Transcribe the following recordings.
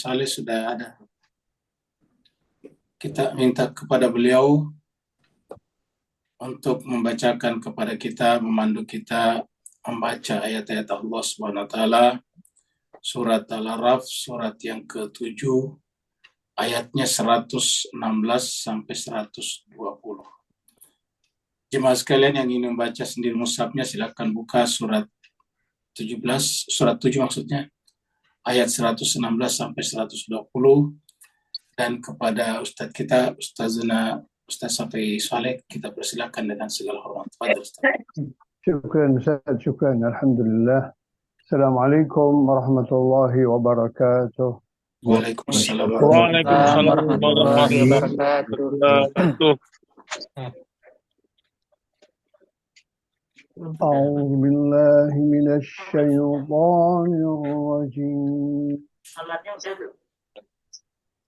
Saleh sudah ada. Kita minta kepada beliau untuk membacakan kepada kita, memandu kita membaca ayat-ayat Allah Subhanahu wa taala, surat Al-Araf, surat yang ke-7, ayatnya 116 sampai 120. Jemaah sekalian yang ingin membaca sendiri mushafnya silakan buka surat 17, surat 7 maksudnya, ayat 116 sampai 120, dan kepada Ustadz kita, Ustadz Safi Saleh, kita persilakan dengan segala hormat. Fadhil Ustadz. Syukran Ustaz, syukran. Alhamdulillah. Assalamualaikum warahmatullahi wabarakatuh. Waalaikumsalam warahmatullahi wabarakatuh. أعوذ بالله من الشيطان الرجيم.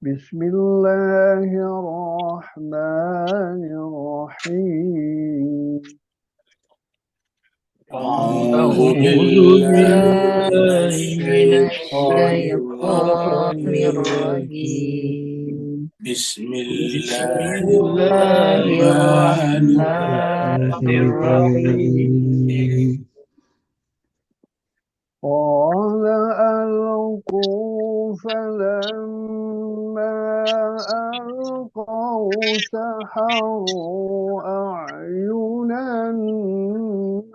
بسم الله الرحمن الرحيم. أعوذ بالله من الشيطان الرجيم. بسم الله الرحمن الرحيم. قال ألقوا فلما ألقوا سحروا أعين الناس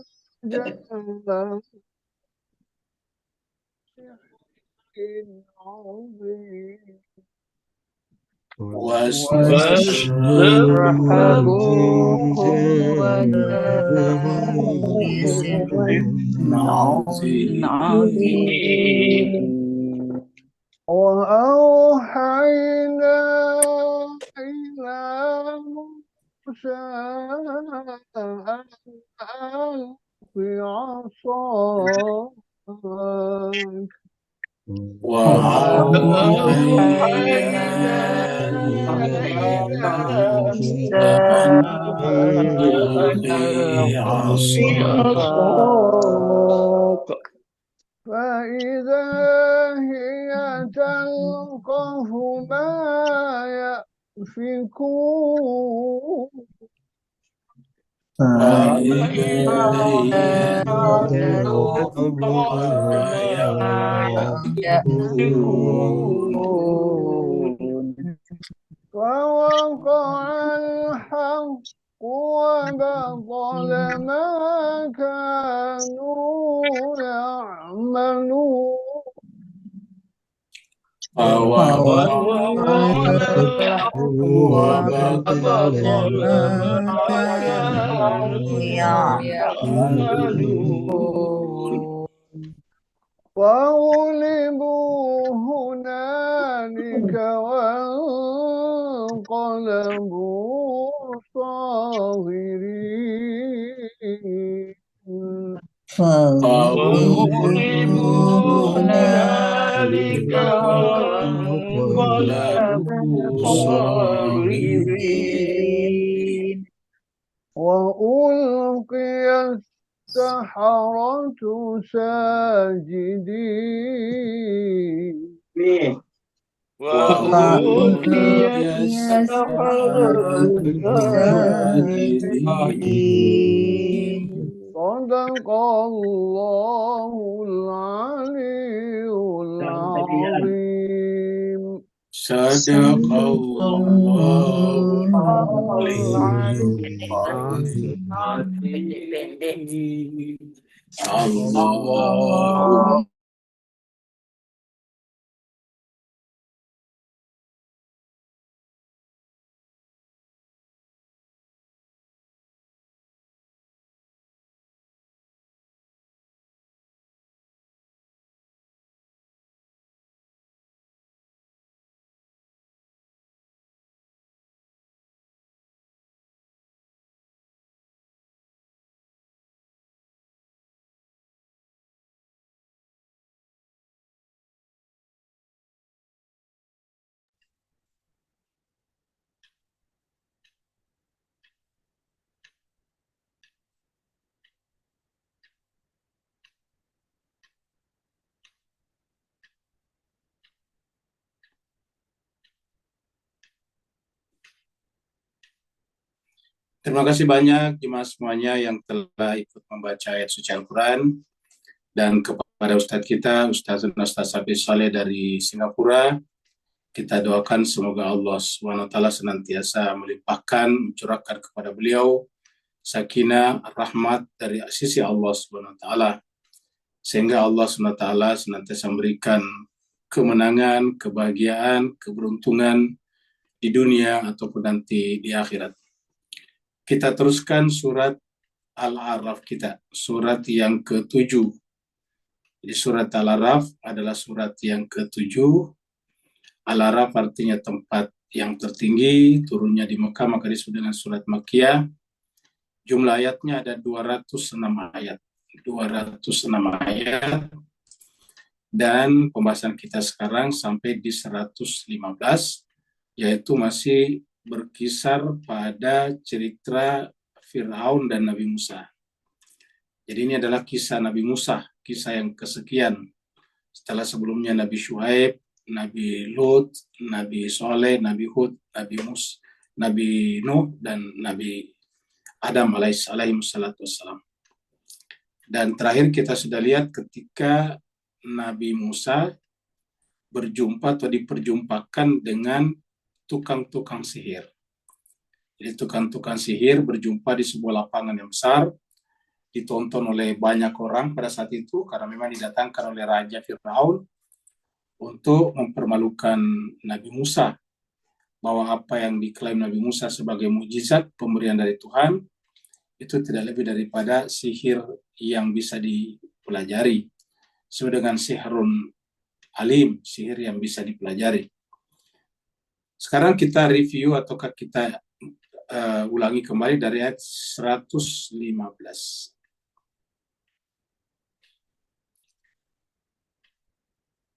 واسترهبوهم جهلا عظيم وأوحينا إلى موسى أن ألق عصاك فإذا هي تلقف ما يأفكون ووقع الحق وبطل ما كانوا يعملون فغلبوا هنالك وانقلبوا صاغرين وألقي السحرة ساجدين صدق الله العلي العظيم. صدق الله العظيم. Terima kasih banyak jemaah semuanya yang telah ikut membaca ayat suci Al-Quran, dan kepada Ustadz kita, Ustadz Anastasia Saleh dari Singapura, kita doakan semoga Allah SWT senantiasa melimpahkan, mencurahkan kepada beliau sakinah, rahmat dari sisi Allah SWT, sehingga Allah SWT senantiasa memberikan kemenangan, kebahagiaan, keberuntungan di dunia ataupun nanti di akhirat. Kita teruskan surat Al-A'raf kita, surat yang ke-7. Jadi surat Al-A'raf adalah surat yang ke-7. Al-A'raf artinya tempat yang tertinggi, turunnya di Mekah, maka disebut dengan surat Makkiyah. Jumlah ayatnya ada 206 ayat. 206 ayat. Dan pembahasan kita sekarang sampai di 115, yaitu masih berkisar pada cerita Fir'aun dan Nabi Musa. Jadi ini adalah kisah Nabi Musa, kisah yang kesekian. Setelah sebelumnya Nabi Syuaib, Nabi Lut, Nabi Soleh, Nabi Hud, Nabi Nuh, dan Nabi Adam alaihi salatu wassalam. Dan terakhir kita sudah lihat ketika Nabi Musa berjumpa atau diperjumpakan dengan tukang-tukang sihir. Jadi tukang-tukang sihir berjumpa di sebuah lapangan yang besar, ditonton oleh banyak orang pada saat itu, karena memang didatangkan oleh Raja Fir'aun untuk mempermalukan Nabi Musa, bahwa apa yang diklaim Nabi Musa sebagai mukjizat pemberian dari Tuhan, itu tidak lebih daripada sihir yang bisa dipelajari. Sesuai dengan sihrun alim, sihir yang bisa dipelajari. Sekarang kita review ataukah kita ulangi kembali dari ayat 115.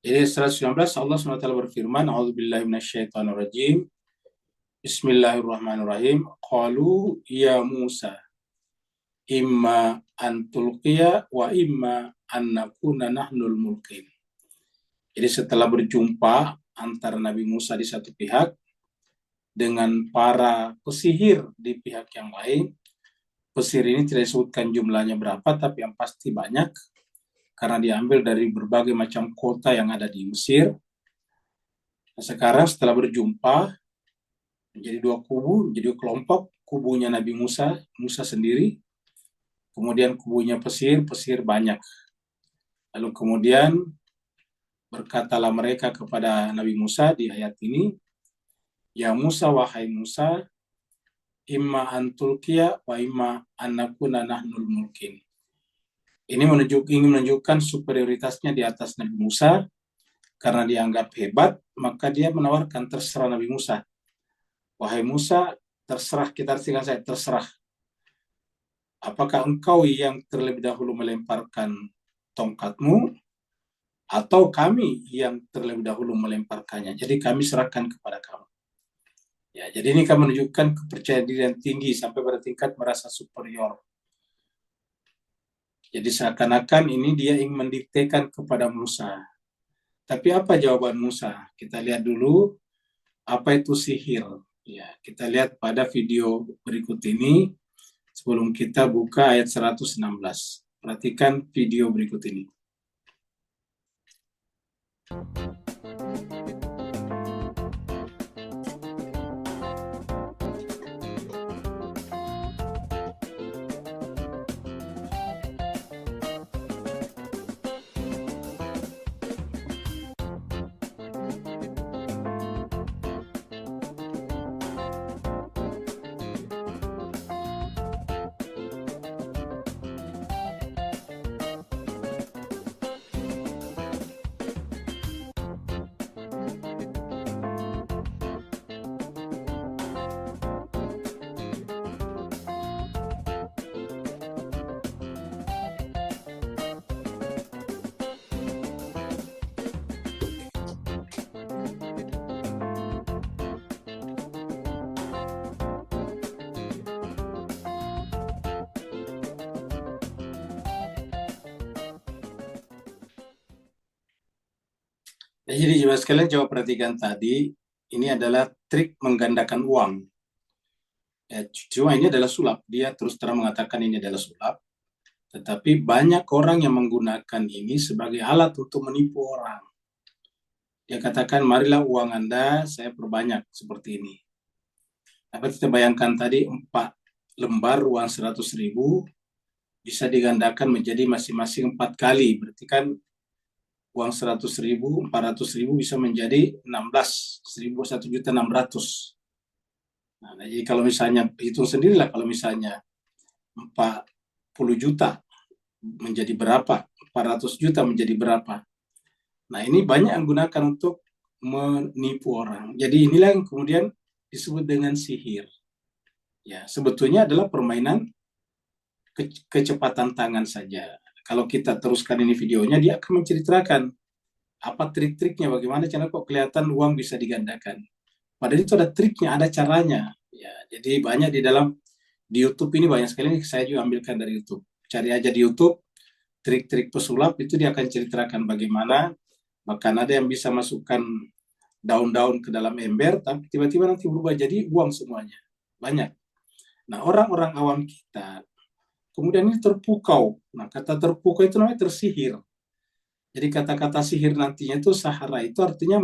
Jadi 119 Allah SWT berfirman, A'udzubillahi minasyaitonirrajim. Bismillahirrahmanirrahim. Qalu ya Musa imma an tulqiya wa imma an nakuna nahnul mulkin. Jadi setelah berjumpa antara Nabi Musa di satu pihak dengan para pesihir di pihak yang lain, pesihir ini tidak disebutkan jumlahnya berapa, tapi yang pasti banyak, karena diambil dari berbagai macam kota yang ada di Mesir. Nah, sekarang setelah berjumpa, menjadi dua kubu, menjadi kelompok, kubunya Nabi Musa, Musa sendiri, kemudian kubunya pesihir banyak. Lalu kemudian berkatalah mereka kepada Nabi Musa di ayat ini, ya Musa, wahai Musa, imma antulkiya wa imma annakuna nahnul mulkin. Ini ingin menunjukkan superioritasnya di atas Nabi Musa, karena dianggap hebat, maka dia menawarkan terserah Nabi Musa. Wahai Musa, terserah, kita artikan saya, terserah. Apakah engkau yang terlebih dahulu melemparkan tongkatmu, atau kami yang terlebih dahulu melemparkannya? Jadi kami serahkan kepada kamu. Ya, jadi ini kan menunjukkan kepercayaan diri yang tinggi sampai pada tingkat merasa superior. Jadi seakan-akan ini dia ingin mendiktekan kepada Musa. Tapi apa jawaban Musa? Kita lihat dulu apa itu sihir. Ya, kita lihat pada video berikut ini sebelum kita buka ayat 116. Perhatikan video berikut ini. Jadi jemaah sekalian, coba perhatikan tadi, ini adalah trik menggandakan uang. Cuma ini adalah sulap. Dia terus terang mengatakan ini adalah sulap. Tetapi banyak orang yang menggunakan ini sebagai alat untuk menipu orang. Dia katakan, marilah uang Anda saya perbanyak seperti ini. Tapi kita bayangkan tadi 4 lembar uang 100.000 bisa digandakan menjadi masing-masing 4 kali. Berarti kan uang 100.000, 400.000 bisa menjadi 16.000, 1.600.000. Nah, jadi kalau misalnya hitung sendirilah, kalau misalnya 40 juta menjadi berapa, 400 juta menjadi berapa. Nah, ini banyak yang gunakan untuk menipu orang. Jadi inilah yang kemudian disebut dengan sihir. Ya, sebetulnya adalah permainan kecepatan tangan saja. Kalau kita teruskan ini videonya, dia akan menceritakan apa trik-triknya, bagaimana cara kok kelihatan uang bisa digandakan. Padahal itu ada triknya, ada caranya. Ya, jadi banyak di YouTube ini banyak sekali, saya juga ambilkan dari YouTube. Cari aja di YouTube trik-trik pesulap, itu dia akan ceritakan bagaimana. Bahkan ada yang bisa masukkan daun-daun ke dalam ember, tapi tiba-tiba nanti berubah jadi uang semuanya. Banyak. Nah, orang-orang awam kita kemudian ini terpukau. Nah, kata terpukau itu namanya tersihir. Jadi kata-kata sihir nantinya itu sahara itu artinya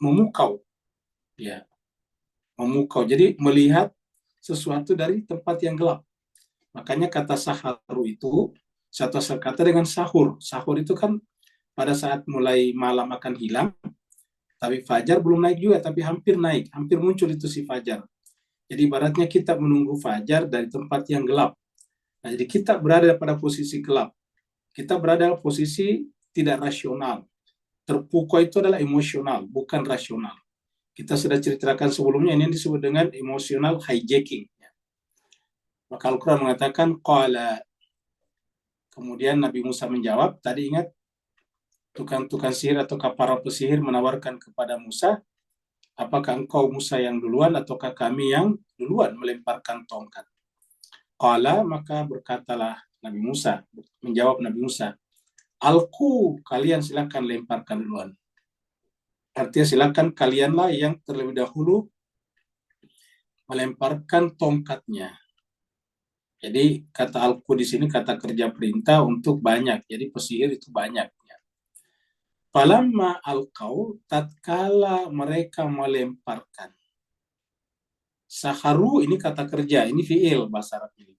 memukau. Ya, memukau. Jadi melihat sesuatu dari tempat yang gelap. Makanya kata saharu itu satu asal kata dengan sahur. Sahur itu kan pada saat mulai malam akan hilang, tapi fajar belum naik juga, tapi hampir naik, hampir muncul itu si fajar. Jadi ibaratnya kita menunggu fajar dari tempat yang gelap. Nah, jadi kita berada pada posisi gelap. Kita berada pada posisi tidak rasional. Terpukau itu adalah emosional, bukan rasional. Kita sudah ceritakan sebelumnya, ini disebut dengan emotional hijacking. Maka Al-Quran mengatakan, qala. Kemudian Nabi Musa menjawab, tadi ingat, tukang-tukang sihir atau para pesihir menawarkan kepada Musa, apakah engkau Musa yang duluan ataukah kami yang duluan melemparkan tongkat? Qala, maka berkatalah Nabi Musa, menjawab Nabi Musa, alku, kalian silakan lemparkan duluan. Artinya silakan kalianlah yang terlebih dahulu melemparkan tongkatnya. Jadi kata alku di sini kata kerja perintah untuk banyak. Jadi pesihir itu banyak. Falamma alqau, tatkala mereka melemparkan. Saharu ini kata kerja, ini fiil bahasa Arab ini.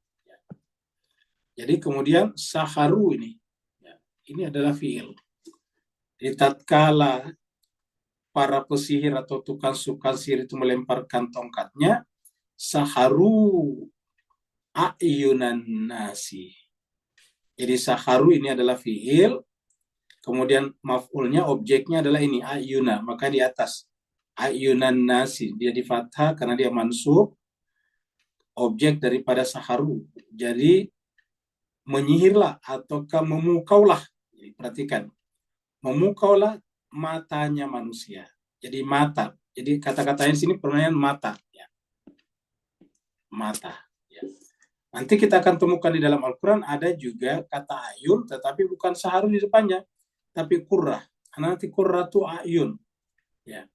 Jadi kemudian saharu ini adalah fiil. Jadi tatkala para pesihir atau tukang sihir itu melemparkan tongkatnya, saharu ayunan nasi. Jadi saharu ini adalah fiil, kemudian maf'ulnya, objeknya adalah ini, ayuna, maka di atas. Ayunan nasi, dia di fathah karena dia mansub, objek daripada saharu. Jadi menyihirlah ataukah memukaulah. Jadi, perhatikan, memukaulah matanya manusia. Jadi mata. Jadi kata-katanya di sini permainan mata. Ya. Mata. Ya. Nanti kita akan temukan di dalam Al-Quran ada juga kata ayun, tetapi bukan saharu di depannya, tapi kurrah. Karena nanti kurratu ayun. Ya.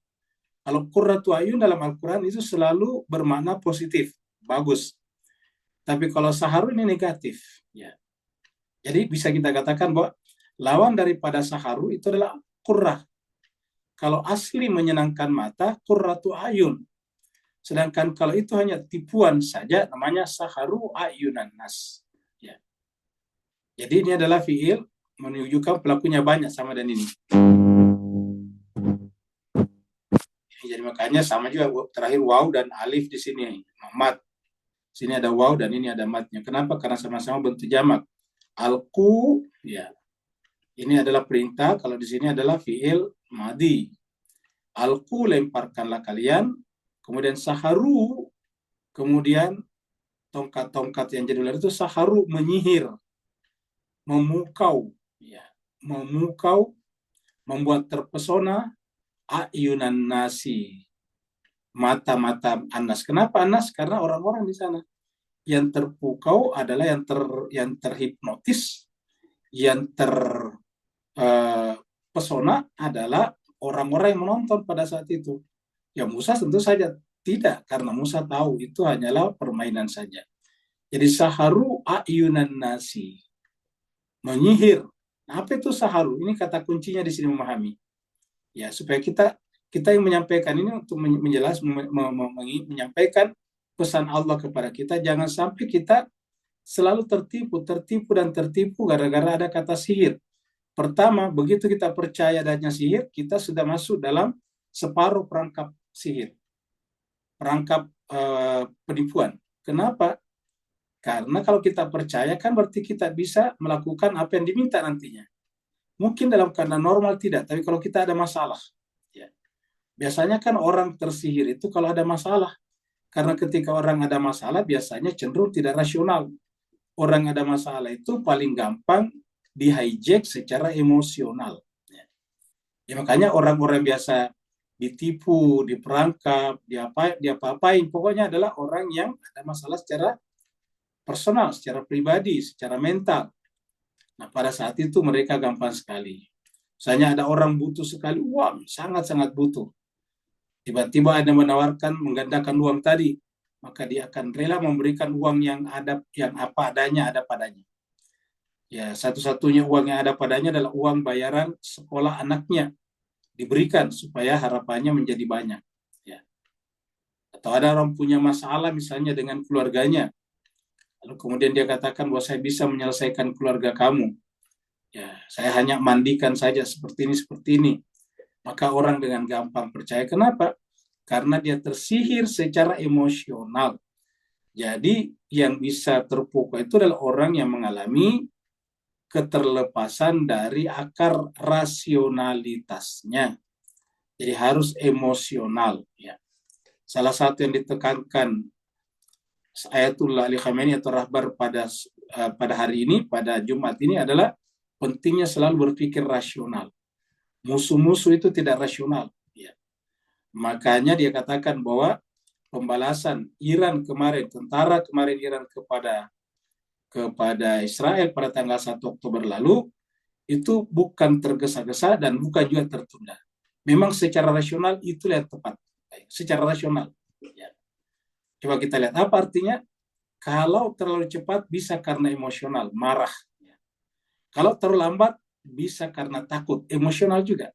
Kalau kurratu ayun dalam Al-Quran itu selalu bermakna positif, bagus. Tapi kalau saharu ini negatif. Ya. Jadi bisa kita katakan bahwa lawan daripada saharu itu adalah kurrah. Kalau asli menyenangkan mata, kurratu ayun. Sedangkan kalau itu hanya tipuan saja, namanya saharu ayunan nas. Ya. Jadi ini adalah fiil menunjukkan pelakunya banyak sama dan ini. Jadi makanya sama juga terakhir waw dan alif di sini. Mat. Sini ada waw dan ini ada matnya. Kenapa? Karena sama-sama bentuk jamak. Alku, ya. Ini adalah perintah, kalau di sini adalah fiil madi. Alku, lemparkanlah kalian, kemudian saharu, kemudian tongkat-tongkat yang jadi ular itu saharu, menyihir, memukau, ya, memukau, membuat terpesona, ayunan nasi, mata-mata anas. Kenapa anas? Karena orang-orang di sana yang terpukau adalah yang terhipnotis, yang terpesona adalah orang-orang yang menonton pada saat itu. Ya Musa tentu saja Tidak, karena Musa tahu itu hanyalah permainan saja. Jadi saharu ayunan nasi, menyihir. Nah, apa itu saharu? Ini kata kuncinya di sini memahami. Ya, supaya kita yang menyampaikan ini untuk menyampaikan pesan Allah kepada kita, jangan sampai kita selalu tertipu dan tertipu gara-gara ada kata sihir. Pertama, begitu kita percaya adanya sihir, kita sudah masuk dalam separuh perangkap sihir, perangkap penipuan. Kenapa? Karena kalau kita percaya kan berarti kita bisa melakukan apa yang diminta nantinya. Mungkin dalam keadaan normal tidak, tapi kalau kita ada masalah, ya. Biasanya kan orang tersihir itu kalau ada masalah. Karena ketika orang ada masalah biasanya cenderung tidak rasional. Orang ada masalah itu paling gampang di-hijack secara emosional. Ya, makanya orang-orang biasa ditipu, diperangkap, diapa-apain. Pokoknya adalah orang yang ada masalah secara personal, secara pribadi, secara mental. Nah, pada saat itu mereka gampang sekali. Misalnya ada orang butuh sekali uang, sangat-sangat butuh. Tiba-tiba ada menawarkan menggandakan uang tadi, maka dia akan rela memberikan uang yang apa adanya, ada padanya. Ya, satu-satunya uang yang ada padanya adalah uang bayaran sekolah anaknya, diberikan supaya harapannya menjadi banyak. Ya. Atau ada orang punya masalah misalnya dengan keluarganya, lalu kemudian dia katakan bahwa saya bisa menyelesaikan keluarga kamu. Ya, saya hanya mandikan saja seperti ini. Maka orang dengan gampang percaya. Kenapa? Karena dia tersihir secara emosional. Jadi yang bisa terpukau itu adalah orang yang mengalami keterlepasan dari akar rasionalitasnya. Jadi harus emosional. Ya. Salah satu yang ditekankan Ayatullah Ali Khamenei atau Rahbar pada hari ini, pada Jumat ini adalah pentingnya selalu berpikir rasional. Musuh-musuh itu tidak rasional. Ya. Makanya dia katakan bahwa pembalasan Iran kemarin, tentara kemarin Iran kepada Israel pada tanggal 1 Oktober lalu, itu bukan tergesa-gesa dan bukan juga tertunda. Memang secara rasional itulah yang tepat. Secara rasional. Ya. Coba kita lihat apa artinya. Kalau terlalu cepat bisa karena emosional, marah. Ya. Kalau terlalu lambat bisa karena takut, emosional juga.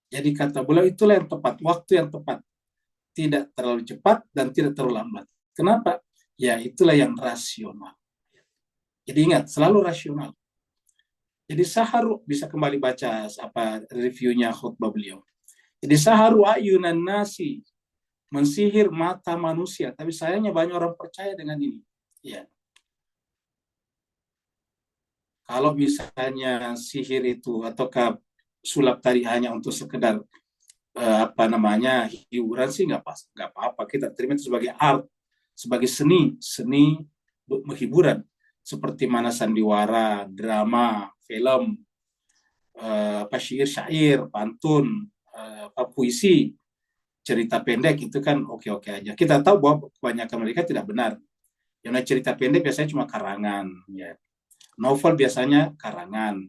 Jadi kata beliau itulah yang tepat, waktu yang tepat. Tidak terlalu cepat dan tidak terlalu lambat. Kenapa? Ya itulah yang rasional. Jadi ingat, selalu rasional. Jadi saharu, bisa kembali baca reviewnya khutbah beliau. Jadi saharu ayunan nasi, mensihir mata manusia. Tapi sayangnya banyak orang percaya dengan ini. Ya. Kalau misalnya sihir itu ataukah sulap tadi hanya untuk sekedar hiburan sih nggak apa-apa, kita terima itu sebagai art, sebagai seni hiburan, seperti mana sandiwara, drama, film, syair, pantun, puisi, cerita pendek itu kan oke-oke aja. Kita tahu bahwa kebanyakan mereka tidak benar. Yang cerita pendek biasanya cuma karangan, ya. Novel biasanya karangan.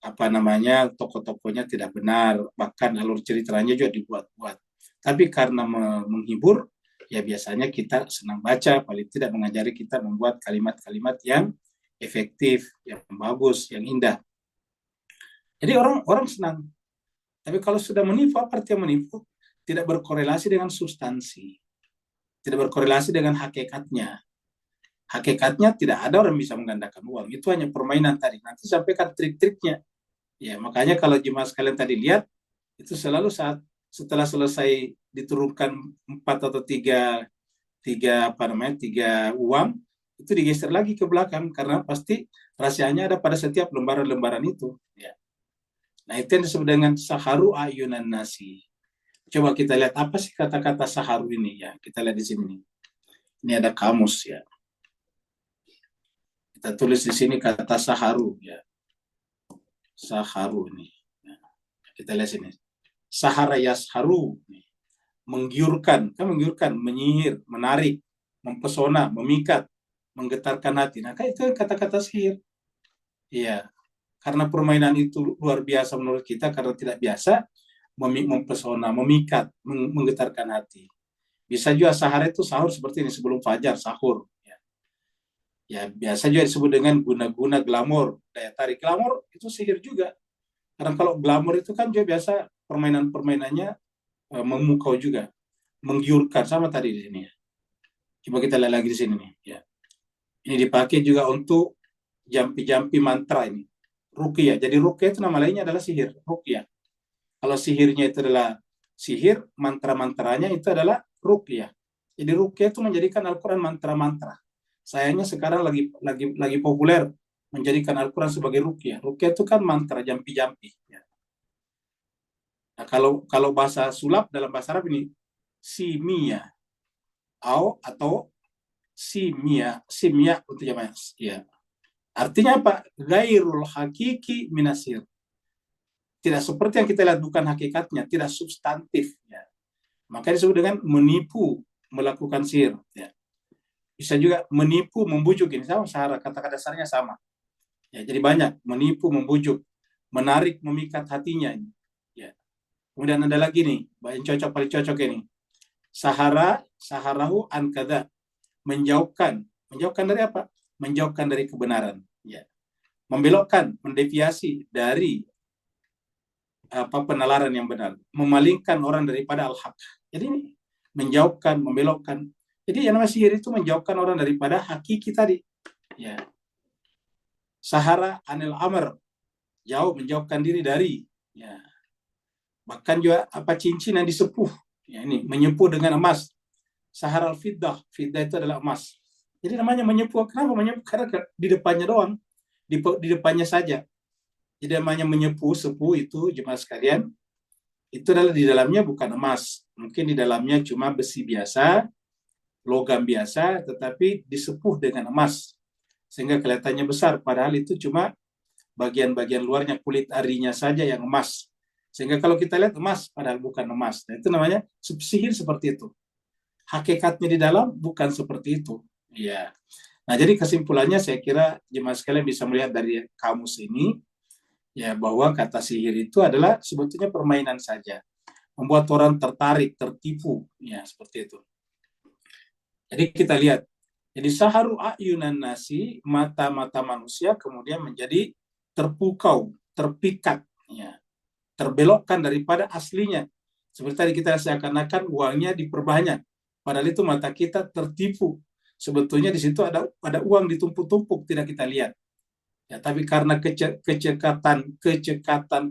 Tokoh-tokohnya tidak benar, bahkan alur ceritanya juga dibuat-buat. Tapi karena menghibur, ya biasanya kita senang baca, paling tidak mengajari kita membuat kalimat-kalimat yang efektif, yang bagus, yang indah. Jadi orang senang. Tapi kalau sudah menipu, apa artinya menipu? Tidak berkorelasi dengan substansi. Tidak berkorelasi dengan hakikatnya. Hakikatnya tidak ada orang bisa menggandakan uang. Itu hanya permainan tadi. Nanti sampaikan trik-triknya. Ya, makanya kalau jemaah sekalian tadi lihat, itu selalu setelah selesai diturunkan 4 atau 3 uang, itu digeser lagi ke belakang karena pasti rahasianya ada pada setiap lembaran-lembaran itu. Ya. Nah, itu yang disebut dengan saharu ayunan nasi. Coba kita lihat apa sih kata-kata saharu ini ya. Kita lihat di sini. Ini ada kamus ya. Kita tulis di sini kata saharu ya. Saharu ini. Ya. Kita lihat sini. Sahara yasharu. Menggiurkan, menyihir, menarik, mempesona, memikat, menggetarkan hati. Nah, itu kata-kata sihir. Iya. Karena permainan itu luar biasa menurut kita karena tidak biasa, mempesona, memikat, menggetarkan hati. Bisa juga sahar itu sahur seperti ini, sebelum fajar sahur. Ya, biasa juga disebut dengan guna-guna glamor, daya tarik glamor itu sihir juga. Karena kalau glamor itu kan juga biasa permainan-permainannya memukau juga, menggiurkan sama tadi di sini ya. Coba kita lihat lagi di sini nih. Ya. Ini dipakai juga untuk jampi-jampi mantra ini. Ruqyah. Jadi ruqyah itu nama lainnya adalah sihir. Ruqyah. Kalau sihirnya itu adalah sihir, mantra-mantranya itu adalah ruqyah. Jadi ruqyah itu menjadikan Al-Quran mantra-mantra. Sayangnya sekarang lagi populer menjadikan Al-Quran sebagai ruqyah. Ruqyah itu kan mantra jampi-jampi. Ya. Nah, kalau bahasa sulap dalam bahasa Arab ini simia atau simia untuk jamaah. Ya. Artinya apa? Gairul hakiki minasir. Tidak seperti yang kita lihat, bukan hakikatnya, tidak substantif. Ya. Maka disebut dengan menipu, melakukan sihir. Ya. Bisa juga menipu, membujuk. Ini sama, kata-kata dasarnya sama. Ya, jadi banyak, menipu, membujuk, menarik, memikat hatinya. Ya. Kemudian ada lagi nih, paling cocok ini. Saharahu an kada. Menjauhkan dari apa? Menjauhkan dari kebenaran. Ya. Membelokkan, mendeviasi dari penalaran yang benar, memalingkan orang daripada al-haq. Jadi ini menjauhkan, membelokkan. Jadi yang namanya sihir itu menjauhkan orang daripada hakiki tadi. Ya. Sahara anil amr, jauh, menjauhkan diri dari. Ya. Bahkan juga cincin yang disepuh. Ya, ini menyepuh dengan emas. Sahara al-fiddah, fiddah itu adalah emas. Jadi namanya menyepuh. Kenapa menyepuh? Karena di depannya doang, di depannya saja. Jadi namanya sepuh itu jemaah sekalian, itu adalah di dalamnya bukan emas. Mungkin di dalamnya cuma besi biasa, logam biasa, tetapi disepuh dengan emas. Sehingga kelihatannya besar, padahal itu cuma bagian-bagian luarnya, kulit arinya saja yang emas. Sehingga kalau kita lihat emas, padahal bukan emas. Nah, itu namanya sihir seperti itu. Hakikatnya di dalam bukan seperti itu. Ya. Nah, jadi kesimpulannya saya kira jemaah sekalian bisa melihat dari kamus ini, ya, bahwa kata sihir itu adalah sebetulnya permainan saja, membuat orang tertarik, tertipu, ya, seperti itu. Jadi kita lihat, jadi saharu ayunan nasi, mata-mata manusia kemudian menjadi terpukau, terpikat, ya, terbelokkan daripada aslinya. Seperti tadi kita seakan-akan uangnya diperbanyak, padahal itu mata kita tertipu. Sebetulnya di situ ada uang ditumpuk-tumpuk, tidak kita lihat. Ya, tapi karena kecekatan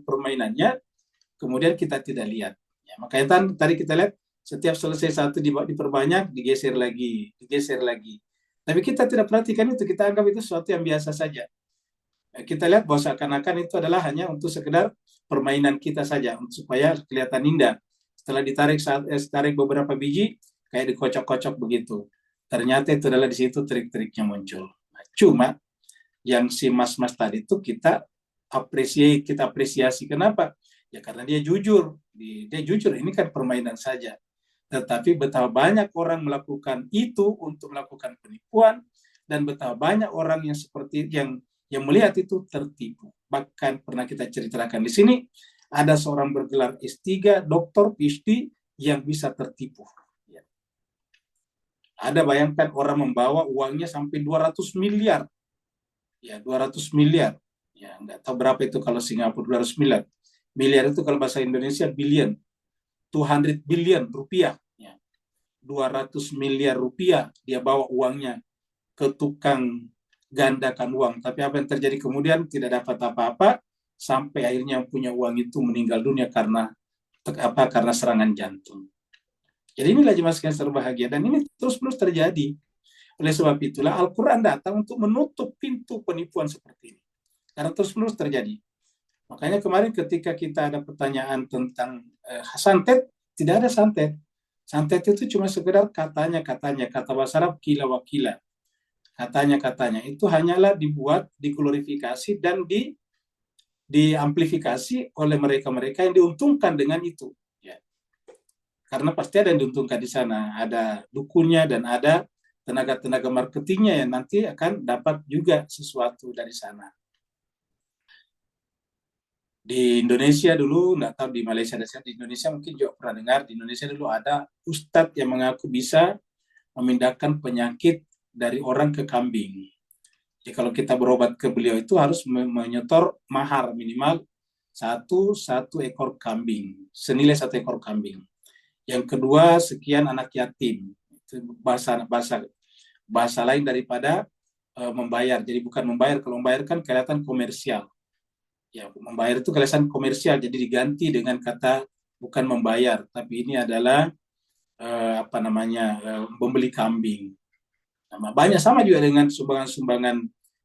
permainannya, kemudian kita tidak lihat. Ya, makanya tadi kita lihat setiap selesai satu diperbanyak, digeser lagi. Tapi kita tidak perhatikan itu, kita anggap itu sesuatu yang biasa saja. Ya, kita lihat bahwa seakan-akan itu adalah hanya untuk sekedar permainan kita saja, supaya kelihatan indah. Setelah ditarik beberapa biji, kayak dikocok-kocok begitu. Ternyata itu adalah di situ trik-triknya muncul. Nah, cuma yang si mas-mas tadi itu kita apresiasi. Kenapa? Ya karena dia jujur. Dia jujur, ini kan permainan saja. Tetapi betapa banyak orang melakukan itu untuk melakukan penipuan, dan betapa banyak orang yang seperti yang melihat itu tertipu. Bahkan pernah kita ceritakan di sini, ada seorang bergelar S3, doktor, PhD yang bisa tertipu. Ya. Ada, bayangkan, orang membawa uangnya sampai 200 miliar. Ya, 200 miliar. Ya, nggak tahu berapa itu kalau Singapura, 200 miliar. Miliar itu kalau bahasa Indonesia billion. 200 billion rupiah. Ya. 200 miliar rupiah dia bawa uangnya ke tukang gandakan uang. Tapi apa yang terjadi kemudian? Tidak dapat apa-apa, sampai akhirnya yang punya uang itu meninggal dunia karena serangan jantung. Jadi inilah jemaah sekalian terbahagia, dan ini terus-menerus terjadi. Oleh sebab itulah Al-Quran datang untuk menutup pintu penipuan seperti ini. Karena terus-menerus terjadi. Makanya kemarin ketika kita ada pertanyaan tentang santet, tidak ada santet. Santet itu cuma sekedar katanya, kata bahasa Arab kila wakila. Katanya. Itu hanyalah dibuat, diglorifikasi, dan diamplifikasi oleh mereka-mereka yang diuntungkan dengan itu. Ya. Karena pasti ada yang diuntungkan di sana. Ada dukunnya dan ada tenaga-tenaga marketingnya yang nanti akan dapat juga sesuatu dari sana. Di Indonesia dulu, nggak tahu di Malaysia dan di Indonesia mungkin juga pernah dengar, di Indonesia dulu ada ustadz yang mengaku bisa memindahkan penyakit dari orang ke kambing. Jadi kalau kita berobat ke beliau itu harus menyetor mahar minimal satu ekor kambing, senilai satu ekor kambing. Yang kedua, sekian anak yatim. Itu bahasa bahasa bahasa lain daripada membayar. Jadi bukan membayar. Kalau membayar kan kelihatan komersial. Ya, membayar itu kelihatan komersial. Jadi diganti dengan kata bukan membayar, tapi ini adalah membeli kambing. Nah, banyak sama juga dengan sumbangan-sumbangan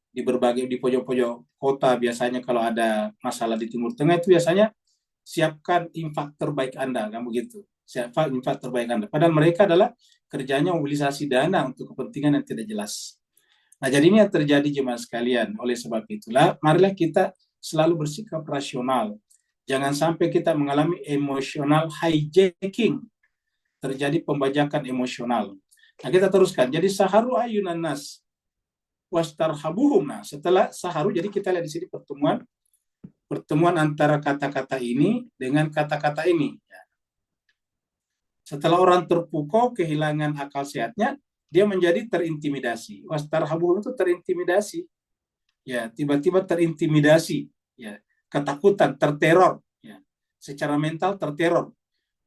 di berbagai di pojok-pojok kota. Biasanya kalau ada masalah di Timur Tengah itu biasanya siapkan infak terbaik Anda, kan begitu. Siapkan infak terbaik Anda. Padahal mereka adalah kerjanya mobilisasi dana untuk kepentingan yang tidak jelas. Nah, jadi ini yang terjadi jemaah sekalian. Oleh sebab itulah, marilah kita selalu bersikap rasional. Jangan sampai kita mengalami emotional hijacking, terjadi pembajakan emosional. Nah, kita teruskan. Jadi saharu ayunan nas wastarhabuhum. Nah, setelah saharu, jadi kita lihat di sini pertemuan antara kata-kata ini dengan kata-kata ini. Setelah orang terpukau, kehilangan akal sehatnya, dia menjadi terintimidasi. Wastarhabuhum itu terintimidasi. Ya, tiba-tiba terintimidasi, ya, ketakutan, terteror, ya. Secara mental terteror.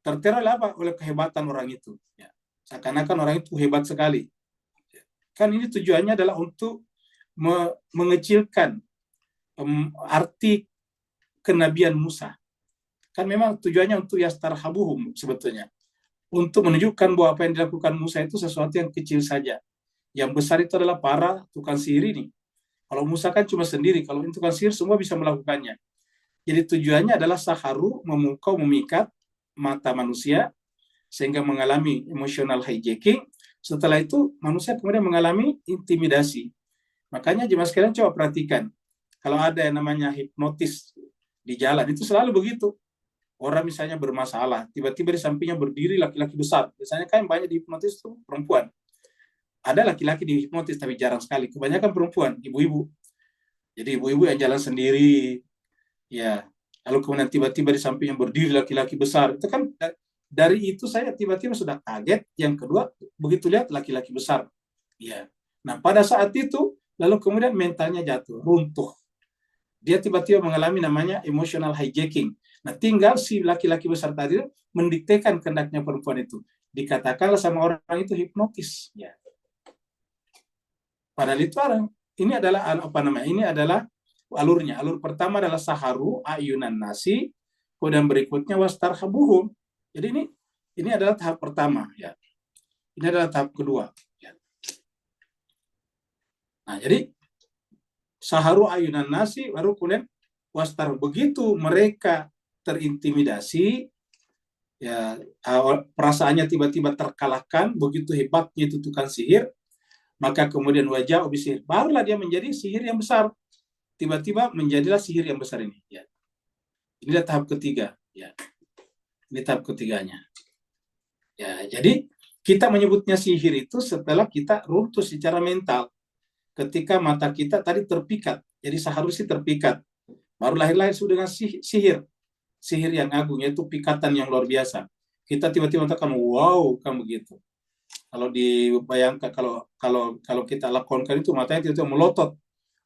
Terteror apa? Oleh kehebatan orang itu. Ya. Seakan-akan orang itu hebat sekali. Kan ini tujuannya adalah untuk mengecilkan arti kenabian Musa. Kan memang tujuannya untuk yastarhabuhum sebetulnya. Untuk menunjukkan bahwa apa yang dilakukan Musa itu sesuatu yang kecil saja. Yang besar itu adalah para tukang sihir ini. Kalau Musa kan cuma sendiri, kalau tukang sihir semua bisa melakukannya. Jadi tujuannya adalah saharu, memukau, memikat mata manusia, sehingga mengalami emotional hijacking. Setelah itu, manusia kemudian mengalami intimidasi. Makanya jemaah sekalian coba perhatikan. Kalau ada yang namanya hipnotis di jalan, itu selalu begitu. Orang misalnya bermasalah, tiba-tiba di sampingnya berdiri laki-laki besar. Biasanya kan banyak di hipnotis itu perempuan. Ada laki-laki di hipnotis, tapi jarang sekali. Kebanyakan perempuan, ibu-ibu. Jadi ibu-ibu yang jalan sendiri, ya. Lalu kemudian tiba-tiba di sampingnya berdiri laki-laki besar. Itu kan dari itu saya tiba-tiba sudah kaget. Yang kedua, begitu lihat laki-laki besar. Ya. Nah, pada saat itu, lalu kemudian mentalnya jatuh, runtuh. Dia tiba-tiba mengalami namanya emotional hijacking. Nah, tinggal si laki-laki besar tadi mendiktekan kehendaknya perempuan itu. Dikatakanlah sama orang itu hipnotis. Ya. Padahal itu ini adalah apa namanya? Ini adalah alurnya. Alur pertama adalah saharu ayunan nasi, kemudian berikutnya wastarhabuhum. Jadi ini adalah tahap pertama, ya. Ini adalah tahap kedua. Ya. Nah, jadi saharu ayunan nasi, baru kemudian wastar. Begitu mereka terintimidasi, ya, perasaannya tiba-tiba terkalahkan, begitu hebatnya itu tukang sihir, maka kemudian wajah sihir, barulah dia menjadi sihir yang besar. Tiba-tiba menjadilah sihir yang besar ini. Ya. Inilah tahap ketiga. Ya. Ini tahap ketiganya. Ya, jadi kita menyebutnya sihir itu setelah kita runtuh secara mental. Ketika mata kita tadi terpikat, jadi seharusnya terpikat. Baru lahir-lahir sudah dengan sihir. Sihir yang agung, yaitu pikatan yang luar biasa. Kita tiba-tiba mengatakan, wow, kan begitu. Kalau dibayangkan, kalau kita lakukan itu, matanya tiba-tiba melotot.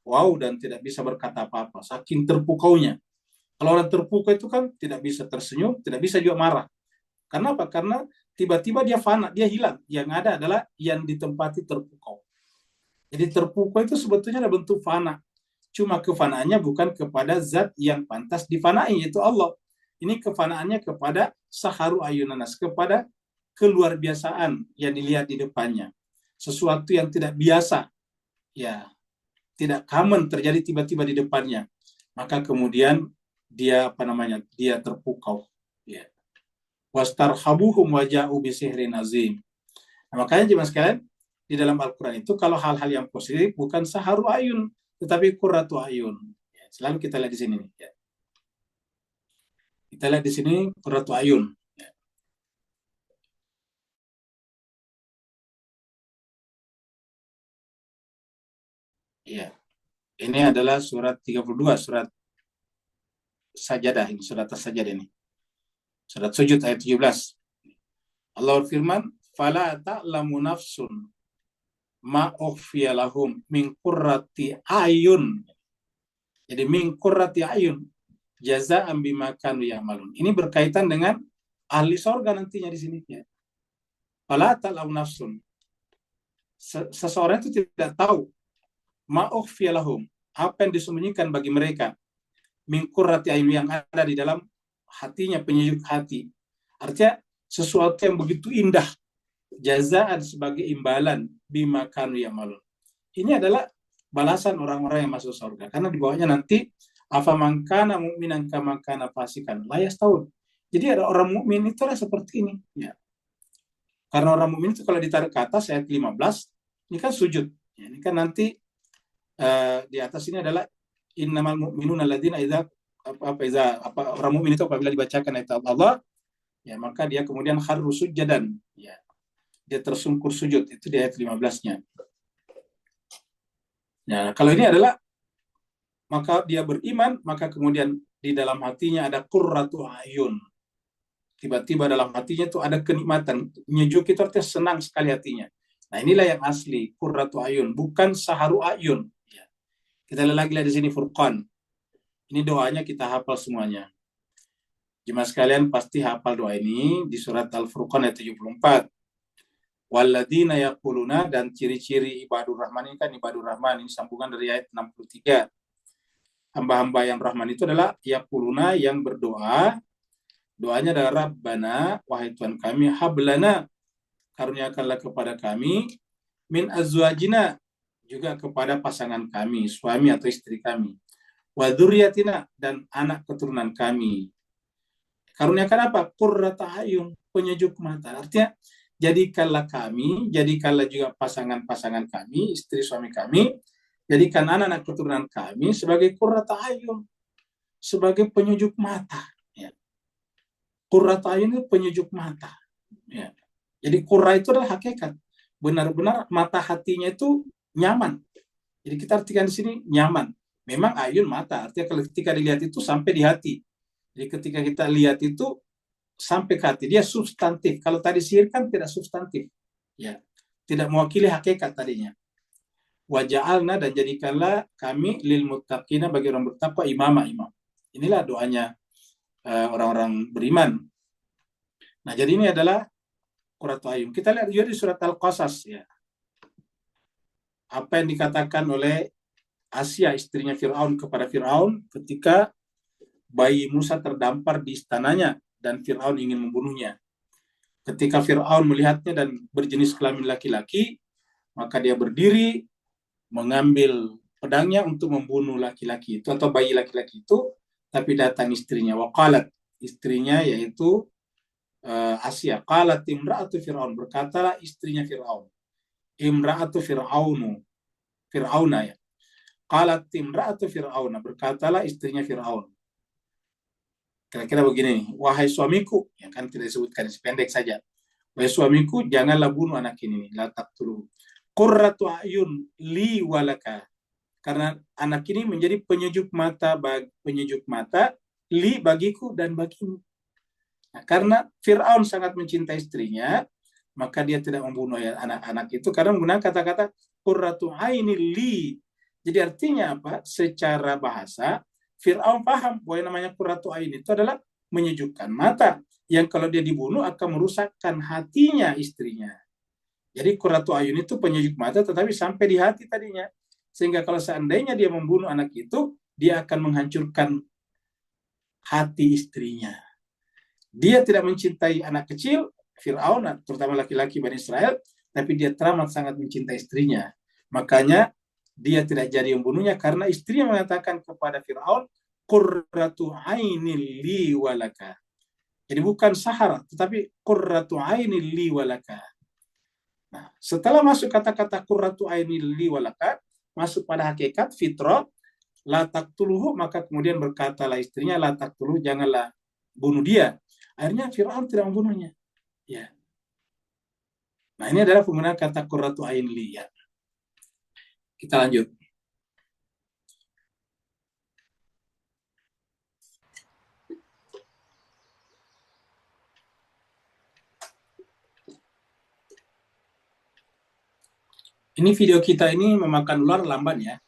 Wow, dan tidak bisa berkata apa-apa. Saking terpukaunya. Kalau orang terpukau itu kan tidak bisa tersenyum, tidak bisa juga marah. Karena apa? Karena tiba-tiba dia fana, dia hilang. Yang ada adalah yang ditempati terpukau. Jadi terpukau itu sebetulnya adalah bentuk fana. Cuma kefanaannya bukan kepada zat yang pantas difanai, yaitu Allah. Ini kefanaannya kepada saharu ayunanas, kepada keluar biasaan yang dilihat di depannya. Sesuatu yang tidak biasa, ya, tidak common terjadi tiba-tiba di depannya. Maka kemudian dia dia terpukau. Ya. Wastarhabuhum waja'u bisihrin azim. Nah, makanya jemaah sekalian, di dalam Al-Quran itu kalau hal-hal yang positif bukan saharu ayun, tetapi qurratu ayun. Ya, selalu kita lihat di sini. Ya. Kita lihat di sini qurratu ayun. Ya. Ya. Ini adalah surat 32, surat sajadah, ini surat as-sajadah ini. Surat sujud ayat 17. Allah berfirman, "Fala ta'lamu nafsun ma ukhfiya lahum min qurrati ayun." Jadi min qurrati ayun jazaa'an bima kanu ya'malun. Ini berkaitan dengan ahli sorga nantinya di sini ya. Fala ta'lamu nafsun. Seseorang itu tidak tahu ma ukhfiya lahum, apa yang disembunyikan bagi mereka min qurrati ayun, yang ada di dalam hatinya, penyejuk hati. Artinya sesuatu yang begitu indah, jazaan sebagai imbalan bima kanu ya'malun. Ini adalah balasan orang-orang yang masuk surga, karena di bawahnya nanti afaman kana mu'minan kama kana fasikan la yastawun. Jadi ada orang mukmin itu adalah seperti ini ya. Karena orang mukmin itu kalau ditarik ke atas ayat 15 ini kan sujud ya, ini kan nanti di atas ini adalah innamal mu'minuna alladzina orang mukmin itu apabila dibacakan ayat Allah ya, maka dia kemudian kharru sujadan ya, dia tersungkur sujud, itu di ayat 15-nya. Nah, kalau ini adalah maka dia beriman, maka kemudian di dalam hatinya ada qurratu ayun. Tiba-tiba dalam hatinya itu ada kenikmatan, nyejuk, itu artinya senang sekali hatinya. Nah, inilah yang asli qurratu ayun, bukan saharu ayun. Ya. Kita lihat lagi di sini Furqan. Ini doanya kita hafal semuanya. Jemaah sekalian pasti hafal doa ini di surat Al-Furqan ayat 74. Walladzina yaquluna, dan ciri-ciri ibadur rahman ini kan, ibadur rahman ini sambungan dari ayat 63. Hamba-hamba yang rahman itu adalah yaquluna, yang berdoa. Doanya adalah Rabbana, wahai Tuhan kami, hablana, karuniakanlah kepada kami, min azwajina, juga kepada pasangan kami, suami atau istri kami, wa dzurriyyatina, dan anak keturunan kami. Karuniakan apa? Qurrata ayun, penyejuk mata. Artinya jadikanlah kami, jadikanlah juga pasangan-pasangan kami, istri suami kami, jadikan anak-anak keturunan kami sebagai qurrata ayun, sebagai penyejuk mata. Ya. Qurrata ayun itu penyejuk mata. Ya. Jadi qurra itu adalah hakikat. Benar-benar mata hatinya itu nyaman. Jadi kita artikan di sini nyaman. Memang ayun mata, artinya ketika dilihat itu sampai di hati. Jadi ketika kita lihat itu sampai ke hati, dia substantif. Kalau tadi sihir kan tidak substantif, ya, tidak mewakili hakikat tadinya. Waja'alna, dan jadikanlah kami lil muttaqina, bagi orang bertakwa, imam. Inilah doanya orang-orang beriman. Nah, jadi ini adalah qurratu ayun. Kita lihat juga di surat Al-Qasas ya. Apa yang dikatakan oleh Asia, istrinya Fir'aun, kepada Fir'aun ketika bayi Musa terdampar di istananya dan Fir'aun ingin membunuhnya. Ketika Fir'aun melihatnya dan berjenis kelamin laki-laki, maka dia berdiri mengambil pedangnya untuk membunuh laki-laki itu atau bayi laki-laki itu, tapi datang istrinya, waqalat, istrinya yaitu Asia, qalat imra'atu Fir'aun, berkatalah istrinya Fir'aun, imra'atu Fir'auna ya, qalat imra'atu Fir'auna, berkatalah istrinya Fir'aun. Kira-kira begini, wahai suamiku, yang kan tidak disebutkan, pendek saja. Wahai suamiku, janganlah bunuh anak ini, la taqtuluhu. Qurratu ayun li walaka. Karena anak ini menjadi penyejuk mata li bagiku dan bagimu. Nah, karena Fir'aun sangat mencintai istrinya, maka dia tidak membunuh anak-anak itu karena menggunakan kata-kata qurratu aini li. Jadi artinya apa? Secara bahasa Fir'aun paham bahwa yang namanya qurratu ain itu adalah menyejukkan mata, yang kalau dia dibunuh akan merusakkan hatinya istrinya. Jadi qurratu ayun itu penyejuk mata tetapi sampai di hati tadinya. Sehingga kalau seandainya dia membunuh anak itu, dia akan menghancurkan hati istrinya. Dia tidak mencintai anak kecil, Fir'aun, terutama laki-laki Bani Israel, tapi dia teramat sangat mencintai istrinya. Makanya dia tidak jadi membunuhnya karena istrinya mengatakan kepada Fir'aun, qurratu aini li walaka. Jadi bukan sahara, tetapi qurratu aini li walaka. Nah, setelah masuk kata-kata qurratu aini li walaka, masuk pada hakikat fitrah, la taqtuluhu, maka kemudian berkatalah istrinya, la taqtuluhu, janganlah bunuh dia. Akhirnya Fir'aun tidak membunuhnya. Ya. Nah, ini adalah penggunaan kata qurratu aini li ya. Kita lanjut. Ini video kita ini memakan ular lamban ya.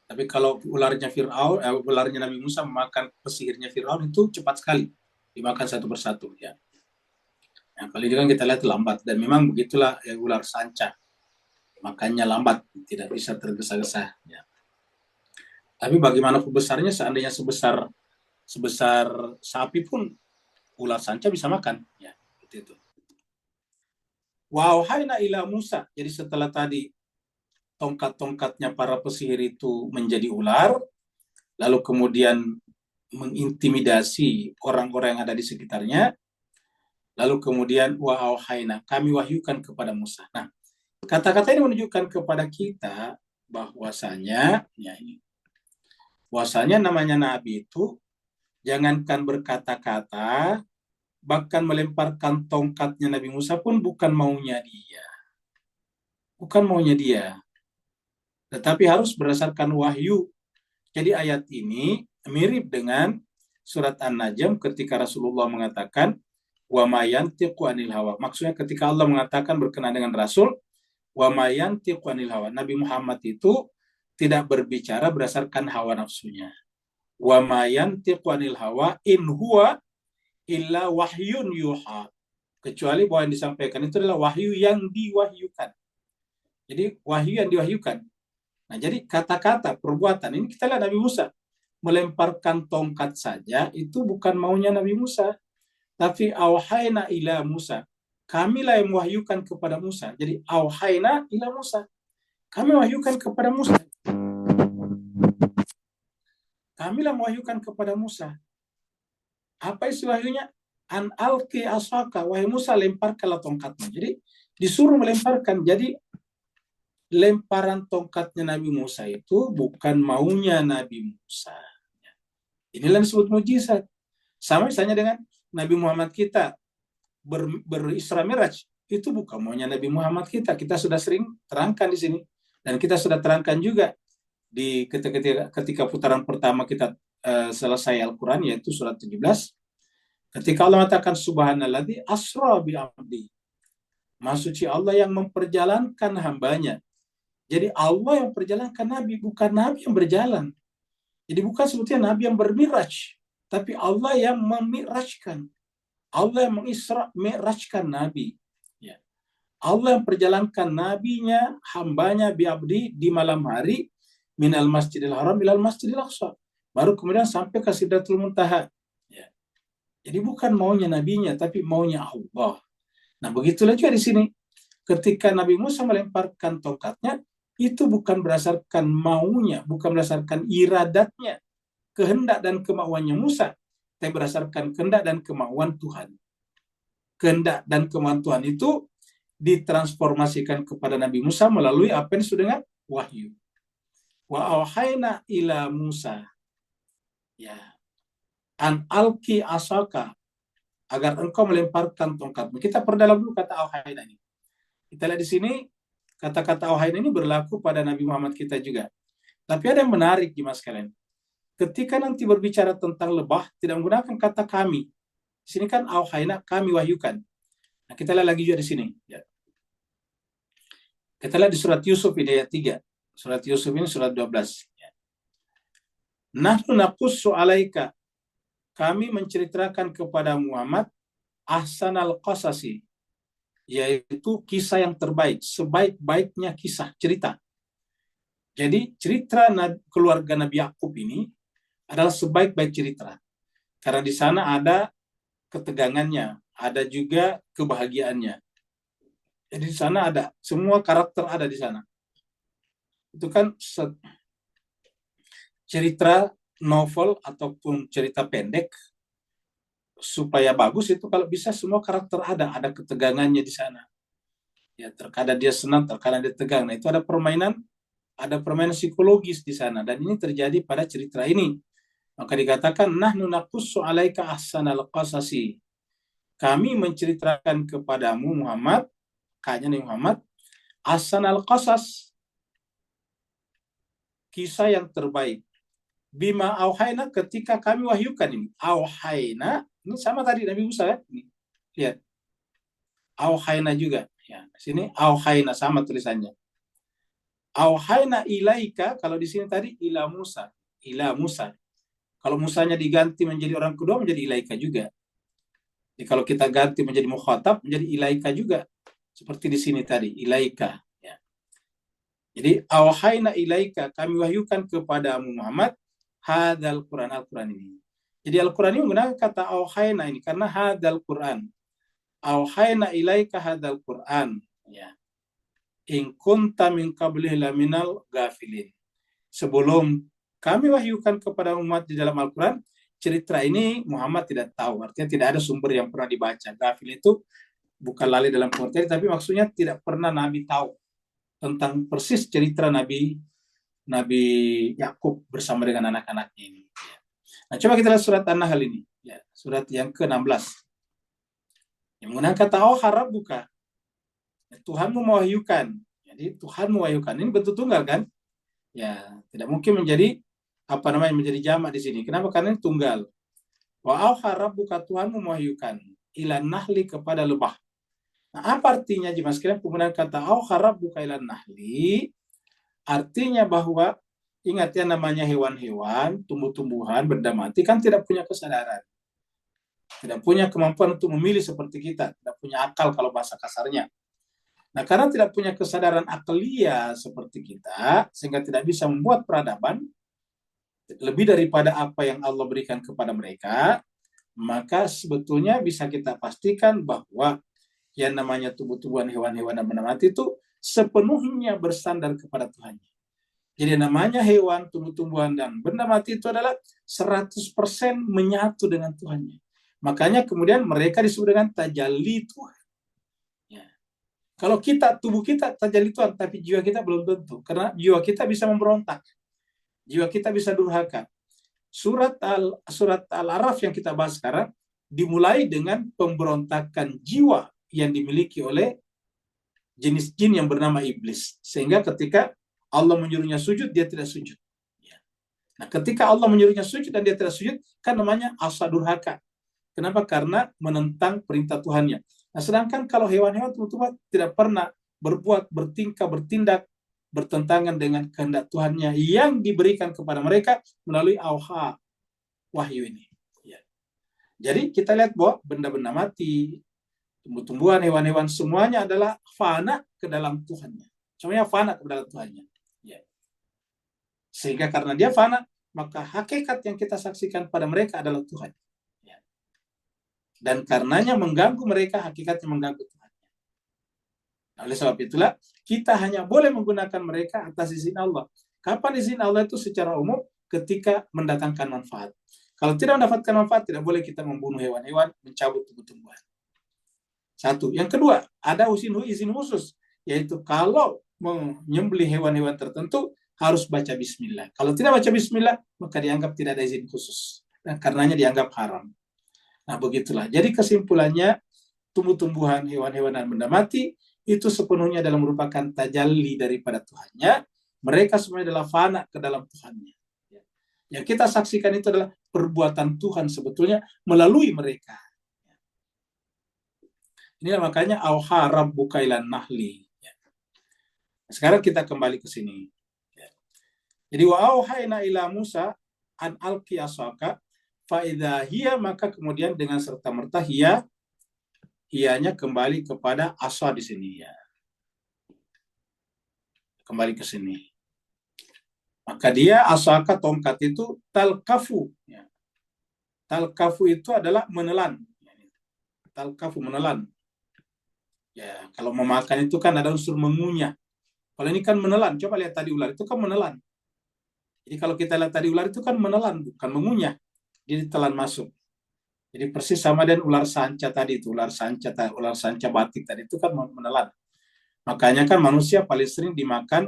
Tapi kalau ularnya ularnya Nabi Musa memakan pesihirnya Fir'aun itu cepat sekali. Dimakan satu persatu ya. Yang kali ini kan kita lihat lambat. Dan memang begitulah ular sanca. Makannya lambat, tidak bisa tergesa-gesa. Ya. Tapi bagaimanapun besarnya, seandainya sebesar sapi pun ular sanca bisa makan. Ya, itu. Wa auhayna ila Musa. Jadi setelah tadi tongkat-tongkatnya para pesihir itu menjadi ular, lalu kemudian mengintimidasi orang-orang yang ada di sekitarnya, lalu kemudian wa auhayna, kami wahyukan kepada Musa. Nah, kata-kata ini menunjukkan kepada kita bahwasanya namanya nabi itu jangankan berkata-kata, bahkan melemparkan tongkatnya Nabi Musa pun bukan maunya dia. Bukan maunya dia. Tetapi harus berdasarkan wahyu. Jadi ayat ini mirip dengan surat An-Najm ketika Rasulullah mengatakan wa ma yantiqu anil hawa. Maksudnya ketika Allah mengatakan berkenaan dengan Rasul, wa ma yantiqu anil hawa. Nabi Muhammad itu tidak berbicara berdasarkan hawa nafsunya. Wa ma yantiqu anil hawa in huwa illa wahyun yuha. Kecuali bahwa yang disampaikan itu adalah wahyu yang diwahyukan. Jadi wahyu yang diwahyukan. Nah, jadi kata-kata, perbuatan ini kita lihat Nabi Musa melemparkan tongkat saja itu bukan maunya Nabi Musa, tapi auhayna ila Musa. Kamilah yang mewahyukan kepada Musa. Jadi auhayna ila Musa. Kami wahyukan kepada Musa. Kamilah mewahyukan kepada Musa. Apa isi wahyunya? An alqi asaka, wahai Musa lemparkanlah tongkatmu. Jadi disuruh melemparkan. Jadi lemparan tongkatnya Nabi Musa itu bukan maunya Nabi Musa. Inilah yang disebut mujizat. Sama misalnya dengan Nabi Muhammad kita berisra Miraj, itu bukan maunya Nabi Muhammad kita. Kita sudah sering terangkan di sini. Dan kita sudah terangkan juga di ketika putaran pertama kita selesai Al-Quran, yaitu surat 17. Ketika Allah mengatakan subhanalladzi asra bi abdi. Maha suci Allah yang memperjalankan hambanya. Jadi Allah yang perjalankan Nabi, bukan Nabi yang berjalan. Jadi bukan sebetulnya Nabi yang bermiraj, tapi Allah yang memirajkan. Allah yang mengisra mirajkan Nabi. Ya. Allah yang perjalankan nabinya, hambanya biabdi di malam hari minal masjidil haram ilal masjidil aqsa. Baru kemudian sampai ke Sidratul Muntaha. Ya. Jadi bukan maunya nabinya, tapi maunya Allah. Nah, begitulah juga di sini. Ketika Nabi Musa melemparkan tongkatnya, itu bukan berdasarkan maunya, bukan berdasarkan iradatnya, kehendak dan kemauannya Musa, tapi berdasarkan kehendak dan kemauan Tuhan. Kehendak dan kemauan Tuhan itu ditransformasikan kepada Nabi Musa melalui apa yang disebut dengan wahyu. Wa auhayna ila Musa, ya, an alqi asaka, agar engkau melemparkan tongkatmu. Kita perdalam dulu kata auhayna ini. Kita lihat di sini, kata-kata auhayna ini berlaku pada Nabi Muhammad kita juga. Tapi ada yang menarik, jemaah sekalian. Ketika nanti berbicara tentang lebah, tidak menggunakan kata kami. Di sini kan auhayna, kami wahyukan. Nah, kita lihat lagi juga di sini. Ya. Kita lihat di surat Yusuf ini ayat 3. Surat Yusuf ini surat 12. Ya. Nahnu naqussu alaika. Kami menceritakan kepada Muhammad ahsanal qasasi, yaitu kisah yang terbaik, sebaik-baiknya kisah, cerita. Jadi cerita keluarga Nabi Yakub ini adalah sebaik-baik cerita. Karena di sana ada ketegangannya, ada juga kebahagiaannya. Jadi di sana ada, semua karakter ada di sana. Itu kan cerita novel ataupun cerita pendek, supaya bagus itu kalau bisa semua karakter ada ketegangannya di sana. Ya, terkadang dia senang, terkadang dia tegang. Nah, itu ada permainan psikologis di sana, dan ini terjadi pada cerita ini. Maka dikatakan nahnu naqussu 'alaika ahsanal qasasi. Kami menceritakan kepadamu Muhammad, kayaknya Muhammad, ahsanal qasas, kisah yang terbaik. Bima auhayna, ketika kami wahyukan ini. Auhayna, ini sama tadi Nabi Musa ya. Ini, lihat. Auhayna juga. Ya, sini auhayna sama tulisannya. Auhayna ilaika, kalau di sini tadi ila Musa, ila Musa. Kalau Musanya diganti menjadi orang kedua, menjadi ilaika juga. Jadi kalau kita ganti menjadi mukhatab, menjadi ilaika juga. Seperti di sini tadi, ilaika. Ya. Jadi auhayna ilaika, kami wahyukan kepada Muhammad hadal Quran, Al-Quran ini. Jadi Al-Quran ini menggunakan kata auhayna ini karena hadal Quran. Auhayna ilaika hadal Quran. Ya. In kunta min qablihi laminal ghafilin. Sebelum kami wahyukan kepada umat di dalam Al-Quran, cerita ini Muhammad tidak tahu. Artinya tidak ada sumber yang pernah dibaca. Ghafil itu bukan lalai dalam pengertian, tapi maksudnya tidak pernah Nabi tahu tentang persis cerita Nabi Yakub bersama dengan anak-anaknya ini. Nah, coba kita lihat surat An-Nahl ini, ya, surat yang ke-16. Yang menggunakan kata harap buka. Tuhanmu mewahyukan. Jadi Tuhan mewahyukan. Ini bentuk tunggal kan? Ya, tidak mungkin menjadi menjadi jamak di sini. Kenapa? Karena ini tunggal. Wa harap buka, Tuhanmu mewahyukan ilan nahli, kepada lebah. Nah, apa artinya jemaah sekalian penggunaan kata harap buka ilan nahli? Artinya bahwa ingat ya, namanya hewan-hewan, tumbuh-tumbuhan, benda mati kan tidak punya kesadaran. Tidak punya kemampuan untuk memilih seperti kita. Tidak punya akal kalau bahasa kasarnya. Nah, karena tidak punya kesadaran aklia seperti kita, sehingga tidak bisa membuat peradaban lebih daripada apa yang Allah berikan kepada mereka, maka sebetulnya bisa kita pastikan bahwa yang namanya tumbuh-tumbuhan, hewan-hewan dan benda mati itu sepenuhnya bersandar kepada Tuhan. Jadi namanya hewan, tumbuh-tumbuhan, dan benda mati itu adalah 100% menyatu dengan Tuhannya. Makanya kemudian mereka disebut dengan tajalli Tuhan. Ya. Kalau kita, tubuh kita tajalli Tuhan, tapi jiwa kita belum tentu. Karena jiwa kita bisa memberontak. Jiwa kita bisa durhaka. Surat Al-Araf yang kita bahas sekarang dimulai dengan pemberontakan jiwa yang dimiliki oleh jenis jin yang bernama iblis. Sehingga ketika Allah menyuruhnya sujud, dia tidak sujud. Nah, ketika Allah menyuruhnya sujud dan dia tidak sujud, kan namanya asa durhaka. Kenapa? Karena menentang perintah Tuhannya. Nah, sedangkan kalau hewan-hewan tumbuh-tumbuhan tidak pernah berbuat, bertingkah, bertindak bertentangan dengan kehendak Tuhannya yang diberikan kepada mereka melalui auha, wahyu ini. Ya. Jadi kita lihat bahwa benda-benda mati, tumbuh-tumbuhan, hewan-hewan, semuanya adalah fana ke dalam Tuhannya. Semuanya fana ke dalam Tuhannya. Ya. Sehingga karena dia fana, maka hakikat yang kita saksikan pada mereka adalah Tuhan. Ya. Dan karenanya mengganggu mereka, hakikatnya mengganggu Tuhan. Nah, oleh sebab itulah, kita hanya boleh menggunakan mereka atas izin Allah. Kapan izin Allah itu? Secara umum ketika mendatangkan manfaat. Kalau tidak mendapatkan manfaat, tidak boleh kita membunuh hewan-hewan, mencabut tumbuh-tumbuhan. Satu. Yang kedua, ada izin khusus, yaitu kalau menyembelih hewan-hewan tertentu harus baca bismillah. Kalau tidak baca bismillah, maka dianggap tidak ada izin khusus. Dan karenanya dianggap haram. Nah, begitulah. Jadi kesimpulannya, tumbuh-tumbuhan, hewan-hewan, dan benda mati itu sepenuhnya adalah merupakan tajalli daripada Tuhannya. Mereka semuanya adalah fana ke dalam Tuhannya. Yang kita saksikan itu adalah perbuatan Tuhan sebetulnya melalui mereka. Inilah makanya auha rabbuka ilan nahli. Sekarang kita kembali ke sini. Jadi wa auhayna ila Musa an alqi asaka fa idza hiya, maka kemudian dengan serta merta ianya kembali kepada asa di sini ya. Kembali ke sini. Maka dia asaka, tongkat itu talkafu ya. Talkafu itu adalah menelan. Talkafu, menelan. Ya, kalau memakan itu kan ada unsur mengunyah. Kalau ini kan menelan. Coba lihat tadi ular itu kan menelan. Jadi kalau kita lihat tadi ular itu kan menelan, bukan mengunyah. Dia ditelan masuk. Jadi persis sama dengan ular sanca tadi itu, ular sanca batik tadi itu kan menelan. Makanya kan manusia paling sering dimakan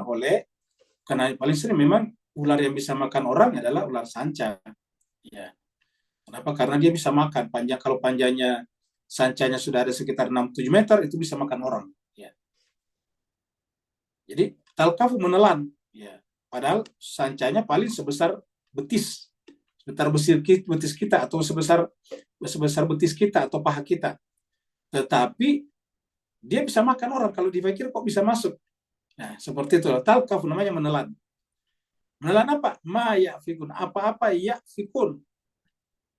karena paling sering memang ular yang bisa makan orang adalah ular sanca. Ya. Kenapa? Karena dia bisa makan. Kalau panjangnya sancanya sudah ada sekitar 6-7 meter, itu bisa makan orang. Ya. Jadi talkafu, menelan. Ya. Padahal sancanya paling sebesar betis. Betis kita, atau sebesar betis kita atau paha kita. Tetapi dia bisa makan orang. Kalau dipikir kok bisa masuk. Nah, seperti itu. Talqaf namanya menelan. Menelan apa? Ma ya'fikun. Apa-apa ya'fikun.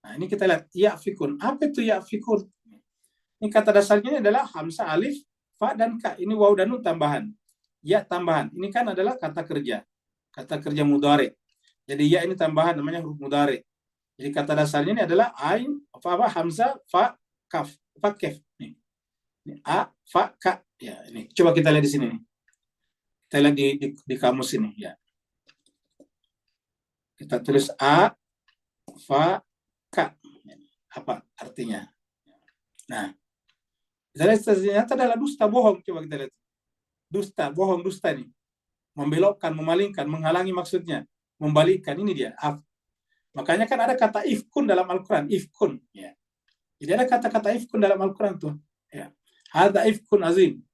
Nah, ini kita lihat ya'fikun. Apa itu ya'fikun? Ini kata dasarnya adalah hamzah, alif, fa dan ka. Ini waw dan nun tambahan. Ya tambahan. Ini kan adalah kata kerja. Kata kerja mudhari. Jadi ya ini tambahan namanya huruf mudhari. Jadi kata dasarnya ini adalah ain, apa hamzah, fa, kaf, fa kaf. Ini a, fa, ka. Ya, ini. Coba kita lihat di sini nih. Kita lihat di kamus ini ya. Kita tulis a, fa, ka. Apa artinya? Nah, kita lihat ternyata adalah dusta, bohong. Coba kita lihat. Dusta, bohong, dusta nih. Membelokkan, memalingkan, menghalangi maksudnya. Membalikkan, ini dia. Makanya kan ada kata ifkun dalam Al-Quran. Ifkun. Ya. Jadi ada kata-kata ifkun dalam Al-Quran tuh. Ya. Hadza ifkun azim.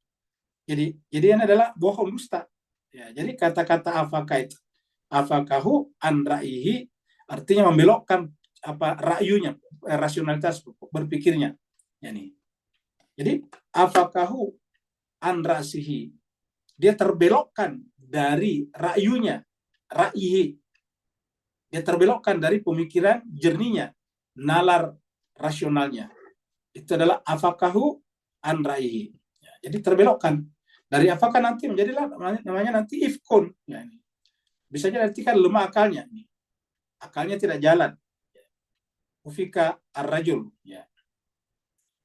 Jadi ini adalah bohong, dusta. Ya. Jadi kata-kata afaka itu. Afakahu an ra'ihi artinya membelokkan apa ra'yunya, rasionalitas berpikirnya. Yani. Jadi afakahu an ra'sihi. Dia terbelokkan dari ra'yunya, ra'yihi. Dia terbelokkan dari pemikiran jernihnya, nalar rasionalnya. Itu adalah afakahu an ra'yihi. Ya, jadi terbelokkan. Dari afakah nanti menjadilah namanya nanti ifkun. Ya, ini. Bisa jadi nanti kan lemah akalnya. Akalnya tidak jalan. Ufika ar-rajul. Ya.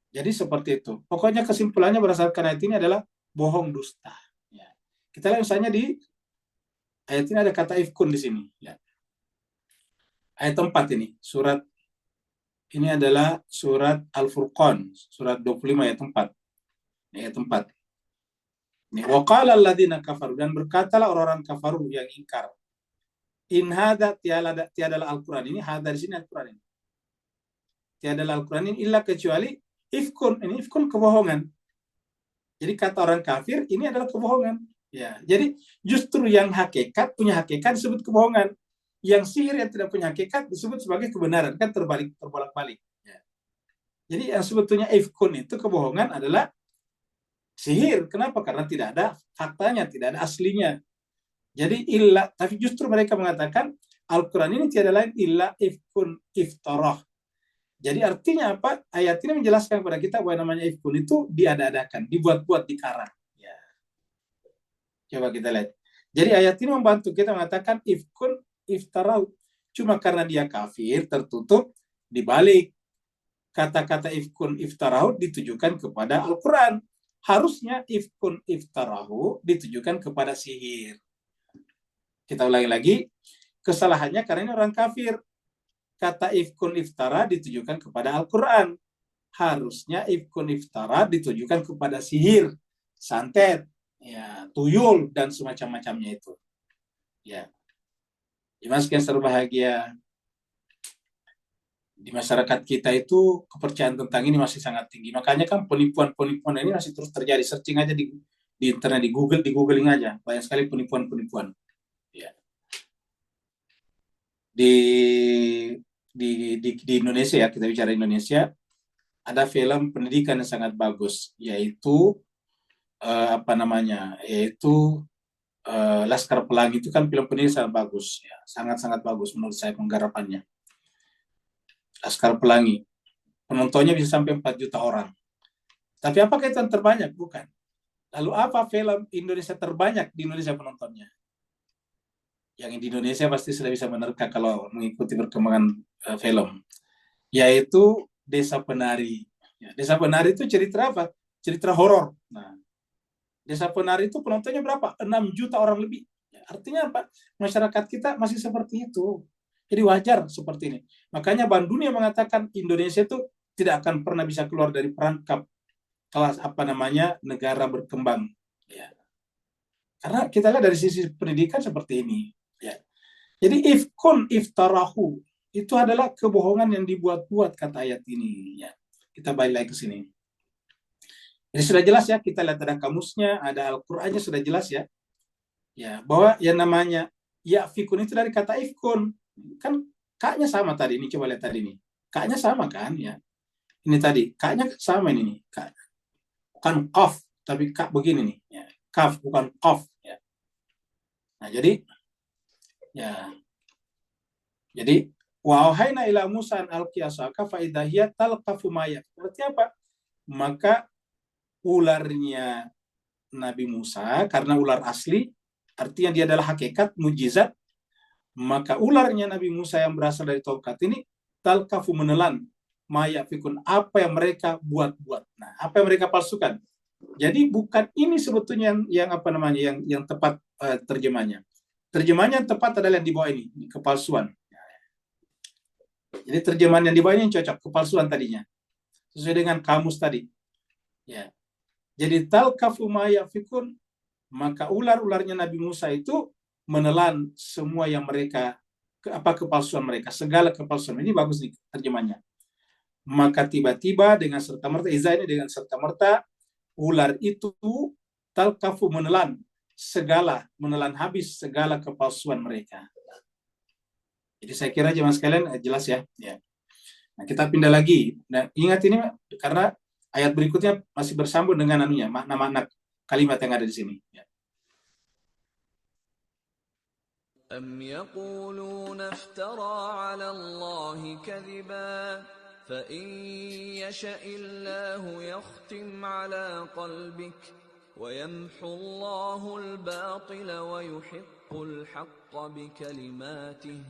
Jadi seperti itu. Pokoknya kesimpulannya berdasarkan ayat ini adalah bohong, dusta. Ya. Kita lihat misalnya di ayat ini ada kata ifkun di sini. Ya. Ayat 4 ini. Surat ini adalah surat Al-Furqan. Surat 25 ayat 4. Ayat 4. Ini waqala alladziina kafaru, dan berkatalah orang-orang kafaru yang ingkar. In hadza tiadalah Al-Qur'an ini, hadza di sini Al-Qur'an ini. Tiadalah Al-Qur'an ini illa kecuali ifkun. Ini ifkun, kebohongan. Jadi kata orang kafir ini adalah kebohongan. Ya, jadi justru yang hakikat punya hakikat disebut kebohongan. Yang sihir yang tidak punya hakikat disebut sebagai kebenaran, kan terbolak-balik. Ya. Jadi yang sebetulnya ifkun itu kebohongan adalah sihir. Kenapa? Karena tidak ada faktanya, tidak ada aslinya. Jadi illa, tapi justru mereka mengatakan Al-Quran ini tiada lain illa ifkun iftarah. Jadi artinya apa? Ayat ini menjelaskan kepada kita bahwa namanya ifkun itu diada-adakan, dibuat-buat, dikarang. Ya. Coba kita lihat. Jadi ayat ini membantu kita mengatakan ifkun iftarah. Cuma karena dia kafir, tertutup, dibalik. Kata-kata ifkun iftarahu ditujukan kepada Al-Quran. Harusnya ifkun iftarahu ditujukan kepada sihir. Kita ulangi lagi, kesalahannya karena ini orang kafir. Kata ifkun iftara ditujukan kepada Al-Quran. Harusnya ifkun iftara ditujukan kepada sihir, santet, ya, tuyul, dan semacam-macamnya itu. Ya. Jemaah sekalian berbahagia, di masyarakat kita itu kepercayaan tentang ini masih sangat tinggi. Makanya kan penipuan-penipuan ini masih terus terjadi. Searching aja di internet, di googling aja. Banyak sekali penipuan-penipuan. Ya. Di Indonesia ya, kita bicara Indonesia, ada film pendidikan yang sangat bagus, yaitu yaitu Laskar Pelangi. Itu kan film pendidikan sangat bagus, ya, sangat-sangat bagus menurut saya penggarapannya. Laskar Pelangi, penontonnya bisa sampai 4 juta orang. Tapi apakah itu yang terbanyak? Bukan. Lalu apa film Indonesia terbanyak di Indonesia penontonnya? Yang di Indonesia pasti sudah bisa menerka kalau mengikuti perkembangan film, yaitu Desa Penari. Ya, Desa Penari itu cerita apa? Cerita horor. Nah, Desa Penari itu penontonnya berapa? 6 juta orang lebih. Ya, artinya apa? Masyarakat kita masih seperti itu. Jadi wajar seperti ini. Makanya Bank Dunia mengatakan Indonesia itu tidak akan pernah bisa keluar dari perangkap kelas negara berkembang. Ya. Karena kita lihat dari sisi pendidikan seperti ini. Ya. Jadi ifkun iftarahu itu adalah kebohongan yang dibuat-buat, kata ayat ini. Ya. Kita balik lagi ke sini. Jadi sudah jelas ya, kita lihat ada kamusnya, ada Al-Qur'annya, sudah jelas ya. Ya, bahwa yang namanya ya'fikun itu dari kata ifkun. Kan kaknya sama tadi, ini coba lihat tadi nih. Kaknya sama kan ya. Ini tadi, kaknya sama ini nih. Kak. Bukan qaf, tapi kak begini nih. Ya. Kaf bukan qaf. Ya. Nah, ya, jadi wa auhayna ila Musa an alqiyasaka fa idza hiya talqafu ma yaf'alun. Berarti apa? Maka ularnya Nabi Musa, karena ular asli, artinya dia adalah hakikat, mujizat, maka ularnya Nabi Musa yang berasal dari tongkat ini talqafu menelan maya fikun, apa yang mereka buat-buat. Nah, apa yang mereka palsukan. Jadi bukan ini sebetulnya yang apa namanya yang tepat terjemahnya. Terjemahan yang tepat adalah yang di bawah ini, kepalsuan. Jadi terjemahan yang di bawah ini yang cocok, kepalsuan tadinya. Sesuai dengan kamus tadi. Ya. Jadi talqafu maya fikun, maka ular-ularnya Nabi Musa itu menelan semua yang mereka kepalsuan mereka, segala kepalsuan. Ini bagus nih terjemahnya. Maka tiba-tiba dengan serta-merta, iza ini dengan serta-merta, ular itu talqafu menelan habis segala kepalsuan mereka. Jadi saya kira jemaah sekalian jelas ya. Nah, kita pindah lagi. Nah, ingat ini karena ayat berikutnya masih bersambung dengan anunya, makna-makna kalimat yang ada di sini. Ya. أم يقولون افترى على الله كذبا فإن يشأ الله يختم على قلبك ويمحو الله الباطل ويحق الحق بكلماته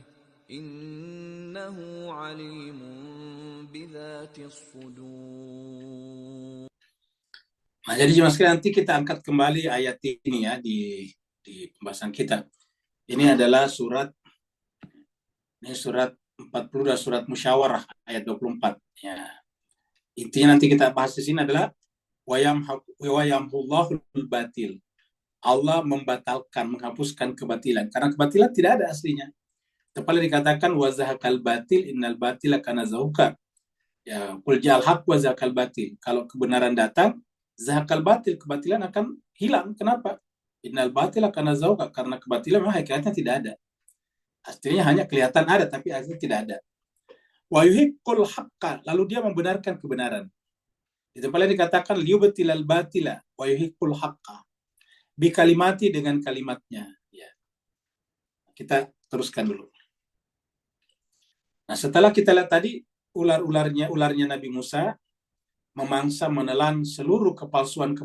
إنه عليم بذات الصدور. Nah, jadi jemaah sekalian, nanti kita angkat kembali ayat ini ya di pembahasan kita. Ini adalah surat 40 dan surat Musyawarah ayat 24. Ya. Intinya nanti kita bahas di sini adalah wayamhullahul batil. Allah membatalkan, menghapuskan kebatilan. Karena kebatilan tidak ada aslinya. Tepatnya dikatakan wazahakal batil innal batila kana zahuka. Ya, qul ja'al haq wa zahakal batil. Kalau kebenaran datang, zahakal batil, kebatilan akan hilang. Kenapa? Innal batila kana zahuka, karena kebatilan memang hakikatnya tidak ada. Aslinya hanya kelihatan ada, tapi aslinya tidak ada. Wa yuhiqqul haqqa, lalu dia membenarkan kebenaran. Di tempat lain dikatakan liyubtilal batila wa yuhiqqul haqqa. Bi kalimati, dengan kalimatnya. Ya. Kita teruskan dulu. Nah, setelah kita lihat tadi ularnya Nabi Musa memangsa menelan seluruh kepalsuan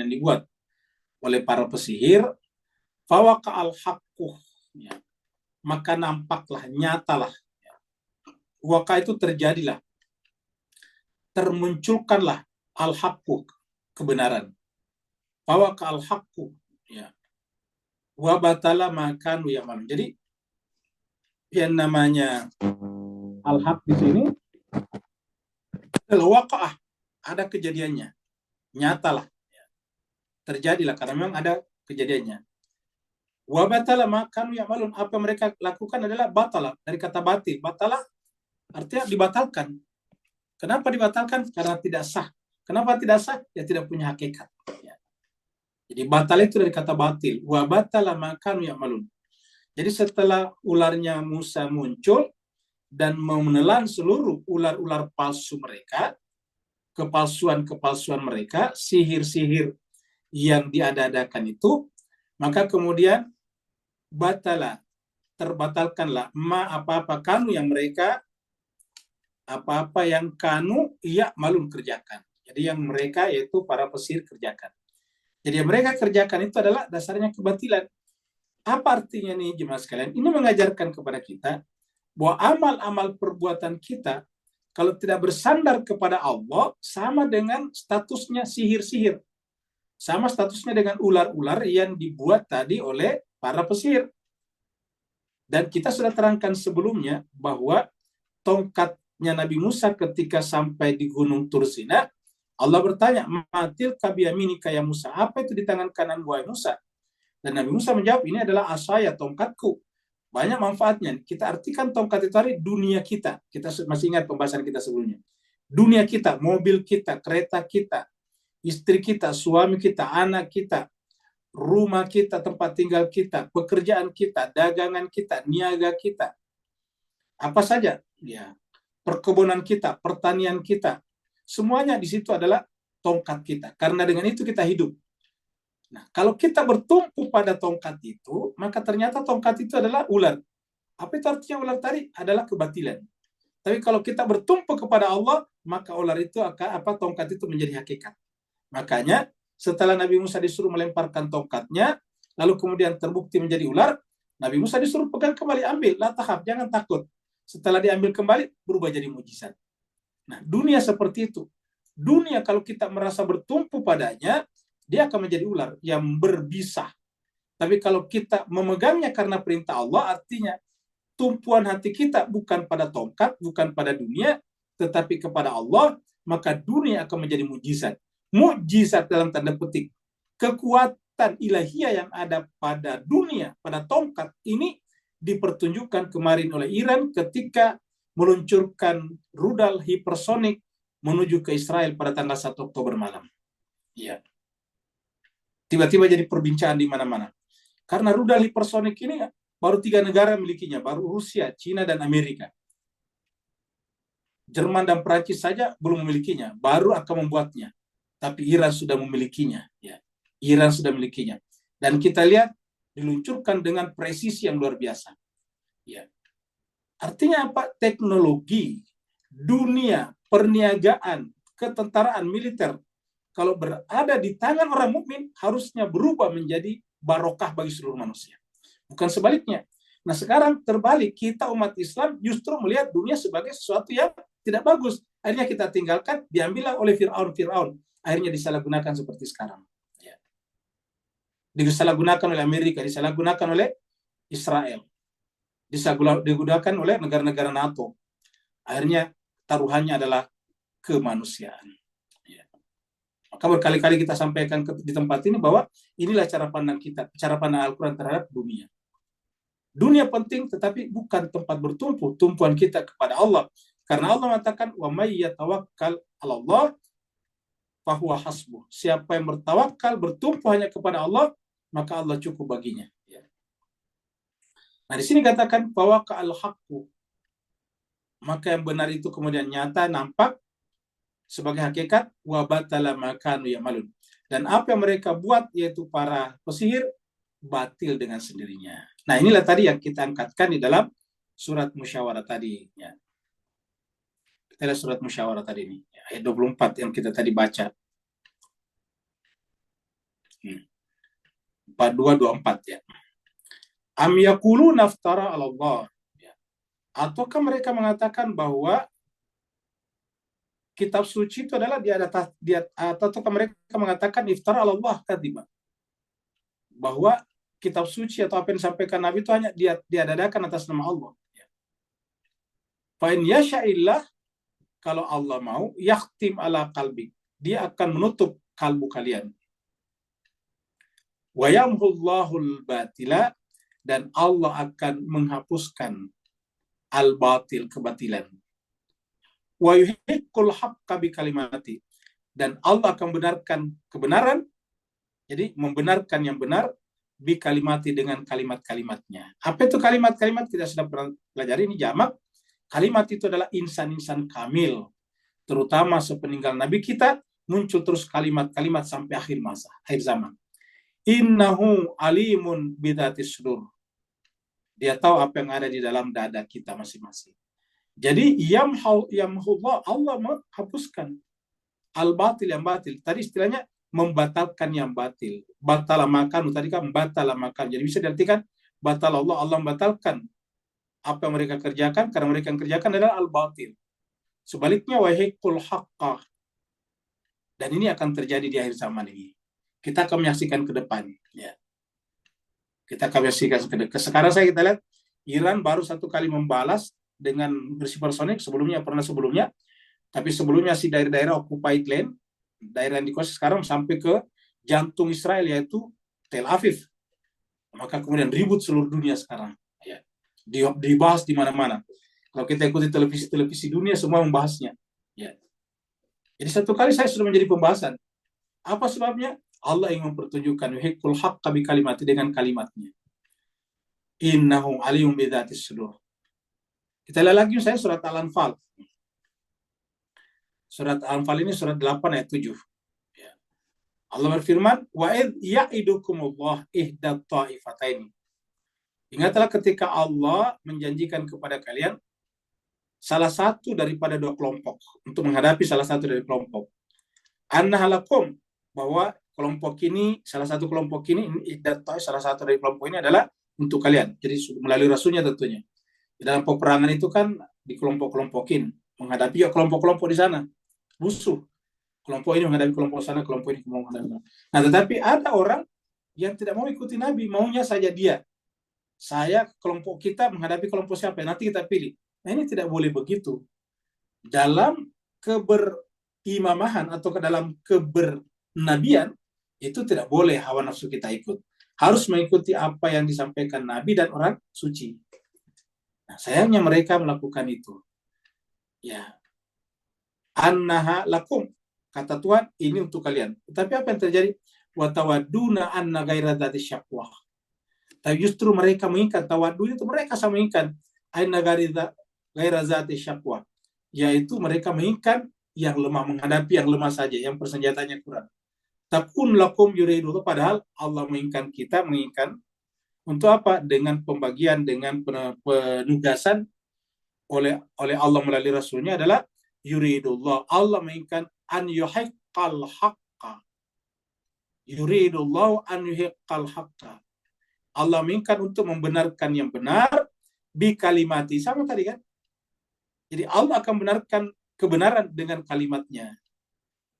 yang dibuat oleh para pesihir, fawaqa'al haqqu, ya. Maka nampaklah, nyatalah, ya. Waqa itu terjadilah, termunculkanlah al-haqqu, kebenaran. Fawaqa'al haqqu, ya. Wa batala ma kanu ya'malun. Jadi yang namanya al-haq di sini waqa'ah, ada kejadiannya, nyatalah, ya. Terjadilah karena memang ada kejadiannya. Wa batala ma kanu ya'malun, apa mereka lakukan adalah batala, dari kata batil. Batala artinya dibatalkan. Kenapa dibatalkan? Karena tidak sah. Kenapa tidak sah? Ya tidak punya hakikat. Ya. Jadi batal itu dari kata batil. Wa batala ma kanu ya'malun. Jadi setelah ularnya Musa muncul dan menelan seluruh ular-ular palsu mereka, kepalsuan mereka, sihir-sihir yang diada-adakan itu, maka kemudian terbatalkanlah apa-apa kanu yang mereka, apa-apa yang kanu malun kerjakan. Jadi yang mereka yaitu para pesihir kerjakan. Jadi yang mereka kerjakan itu adalah dasarnya kebatilan. Apa artinya nih jemaah sekalian? Ini mengajarkan kepada kita bahwa amal-amal perbuatan kita kalau tidak bersandar kepada Allah sama dengan statusnya sihir-sihir. Sama statusnya dengan ular-ular yang dibuat tadi oleh para pesihir. Dan kita sudah terangkan sebelumnya bahwa tongkatnya Nabi Musa ketika sampai di Gunung Tursina, Allah bertanya, "Matil kabiyaminika ya Musa?" Apa itu di tangan kanan wahai Musa? Dan Nabi Musa menjawab, "Ini adalah asaya, tongkatku." Banyak manfaatnya. Kita artikan tongkat itu tadi dunia kita. Kita masih ingat pembahasan kita sebelumnya. Dunia kita, mobil kita, kereta kita, istri kita, suami kita, anak kita, rumah kita, tempat tinggal kita, pekerjaan kita, dagangan kita, niaga kita, apa saja, ya, perkebunan kita, pertanian kita, semuanya di situ adalah tongkat kita. Karena dengan itu kita hidup. Nah, kalau kita bertumpu pada tongkat itu, maka ternyata tongkat itu adalah ular. Apa itu artinya ular tadi? Adalah kebatilan. Tapi kalau kita bertumpu kepada Allah, maka ular itu akan tongkat itu menjadi hakikat. Makanya setelah Nabi Musa disuruh melemparkan tongkatnya, lalu kemudian terbukti menjadi ular, Nabi Musa disuruh pegang kembali, ambil, la tahab, jangan takut. Setelah diambil kembali, berubah jadi mujizat. Nah, dunia seperti itu. Dunia kalau kita merasa bertumpu padanya, dia akan menjadi ular yang berbisa. Tapi kalau kita memegangnya karena perintah Allah, artinya tumpuan hati kita bukan pada tongkat, bukan pada dunia, tetapi kepada Allah, maka dunia akan menjadi mujizat. Mujizat dalam tanda petik. Kekuatan ilahiyah yang ada pada dunia, pada tongkat ini dipertunjukkan kemarin oleh Iran ketika meluncurkan rudal hipersonik menuju ke Israel pada tanggal 1 Oktober malam. Ya. Tiba-tiba jadi perbincangan di mana-mana. Karena rudal hipersonik ini baru 3 negara milikinya, baru Rusia, Cina, dan Amerika. Jerman dan Prancis saja belum memilikinya, baru akan membuatnya. Tapi Iran sudah memilikinya. Ya. Iran sudah memilikinya. Dan kita lihat diluncurkan dengan presisi yang luar biasa. Ya. Artinya apa? Teknologi, dunia, perniagaan, ketentaraan militer, kalau berada di tangan orang mukmin, harusnya berubah menjadi barokah bagi seluruh manusia. Bukan sebaliknya. Nah sekarang terbalik, kita umat Islam justru melihat dunia sebagai sesuatu yang tidak bagus. Akhirnya kita tinggalkan, diambillah oleh Fir'aun. Akhirnya disalahgunakan seperti sekarang. Ya. Disalahgunakan oleh Amerika, disalahgunakan oleh Israel, digunakan oleh negara-negara NATO. Akhirnya taruhannya adalah kemanusiaan. Ya. Maka berkali-kali kita sampaikan di tempat ini bahwa inilah cara pandang kita, cara pandang Al-Quran terhadap dunia. Dunia penting, tetapi bukan tempat bertumpu. Tumpuan kita kepada Allah. Karena Allah mengatakan, wa may yatawakkal 'ala Allah fahuwa hasbuh. Siapa yang bertawakal, bertumpu hanya kepada Allah, maka Allah cukup baginya. Ya. Nah, di sini katakan bahwa al-haqqu, maka yang benar itu kemudian nyata, nampak sebagai hakikat, wa batala ma kanu ya'malun. Dan apa yang mereka buat, yaitu para pesihir, batil dengan sendirinya. Nah, inilah tadi yang kita angkatkan di dalam surat musyawarah tadi. Ya. Kita lihat surat musyawarah tadi ini, ayat 24 yang kita tadi baca. 42-24 ya. Am yaquluna naftara 'ala Allah. Ya. Ataukah mereka mengatakan bahwa kitab suci itu adalah ataukah mereka mengatakan iftara 'ala Allah kadiba. Bahwa kitab suci atau apa yang disampaikan Nabi itu hanya diadakan atas nama Allah. Ya. Fa in yasha'illah, kalau Allah mau, yakhtim ala qalbi, dia akan menutup kalbu kalian. Wa yamhullahul batila, dan Allah akan menghapuskan al-batil, kebatilan. Wa yuhiqqul haqqa bi kalimati, dan Allah akan benarkan kebenaran, jadi membenarkan yang benar bi kalimati, dengan kalimat-kalimatnya. Apa itu kalimat-kalimat? Kita sudah pernah pelajari, ini jamak. Kalimat itu adalah insan-insan kamil. Terutama sepeninggal Nabi kita, muncul terus kalimat-kalimat sampai akhir masa, akhir zaman. Innahu alimun bidatis sudur. Dia tahu apa yang ada di dalam dada kita masing-masing. Jadi yamhullah, Allah menghapuskan al-batil, yang batil. Tadi istilahnya membatalkan yang batil. Batala makan, tadi kan batala makan. Jadi bisa diartikan batal Allah, Allah membatalkan apa yang mereka kerjakan, karena mereka yang kerjakan adalah al-batil. Sebaliknya wahiqul haqqah. Dan ini akan terjadi di akhir zaman ini. Kita akan menyaksikan ke depan. Ya. Kita akan menyaksikan ke depan. Sekarang kita lihat Iran baru satu kali membalas dengan hipersonik, sebelumnya. Tapi sebelumnya si daerah-daerah occupied land, daerah yang dikuasai sekarang sampai ke jantung Israel, yaitu Tel Aviv. Maka kemudian ribut seluruh dunia sekarang. Ya. Dibahas di mana-mana. Kalau kita ikuti televisi dunia, semua membahasnya. Ya. Jadi satu kali saya sudah menjadi pembahasan. Apa sebabnya? Allah ingin mempertunjukkan yuhiqqul haqqa bi kalimati, dengan kalimatnya. Innahu aliyum bidzatis sudur. Kita lihat lagi saya surat Al-Anfal. Surat Al-Anfal ini surat 8 ayat 7. Ya. Allah berfirman, wa id ya'idukumullah ihdat ta'ifataini. Ingatlah ketika Allah menjanjikan kepada kalian salah satu daripada dua kelompok untuk menghadapi salah satu dari kelompok. Annahalakum, bahwa kelompok ini, salah satu kelompok ini, salah satu dari kelompok ini adalah untuk kalian. Jadi melalui rasulnya tentunya. Di dalam peperangan itu kan di kelompok-kelompokin, menghadapi ya kelompok-kelompok di sana, musuh. Kelompok ini menghadapi kelompok sana, kelompok ini menghadapi. Nah, tetapi ada orang yang tidak mau ikuti Nabi, maunya saja dia. Saya, kelompok kita menghadapi kelompok siapa, nanti kita pilih. Nah, ini tidak boleh begitu. Dalam keberimamahan atau ke dalam kebernabian, itu tidak boleh hawa nafsu kita ikut. Harus mengikuti apa yang disampaikan Nabi dan orang suci. Nah, sayangnya mereka melakukan itu. Ya. Annaha lakum. Kata Tuhan, ini untuk kalian. Tapi apa yang terjadi? Watawaduna anna gaira dzati syaqwah. Tapi justru mereka menginginkan, tawadu itu mereka sama menginginkan anna gaira dzati syaqwah. Yaitu mereka menginginkan yang lemah, menghadapi yang lemah saja, yang persenjatanya kurang. Takun lakum yuridullah, padahal Allah menginginkan kita, menginginkan untuk apa? Dengan pembagian, dengan penugasan oleh Allah melalui Rasulnya adalah yuridullah. Allah menginginkan an yuhiqqal haqqa. Yuridullah an yuhiqqal haqqa. Allah menginginkan untuk membenarkan yang benar bi kalimati. Sama tadi kan? Jadi Allah akan benarkan kebenaran dengan kalimatnya.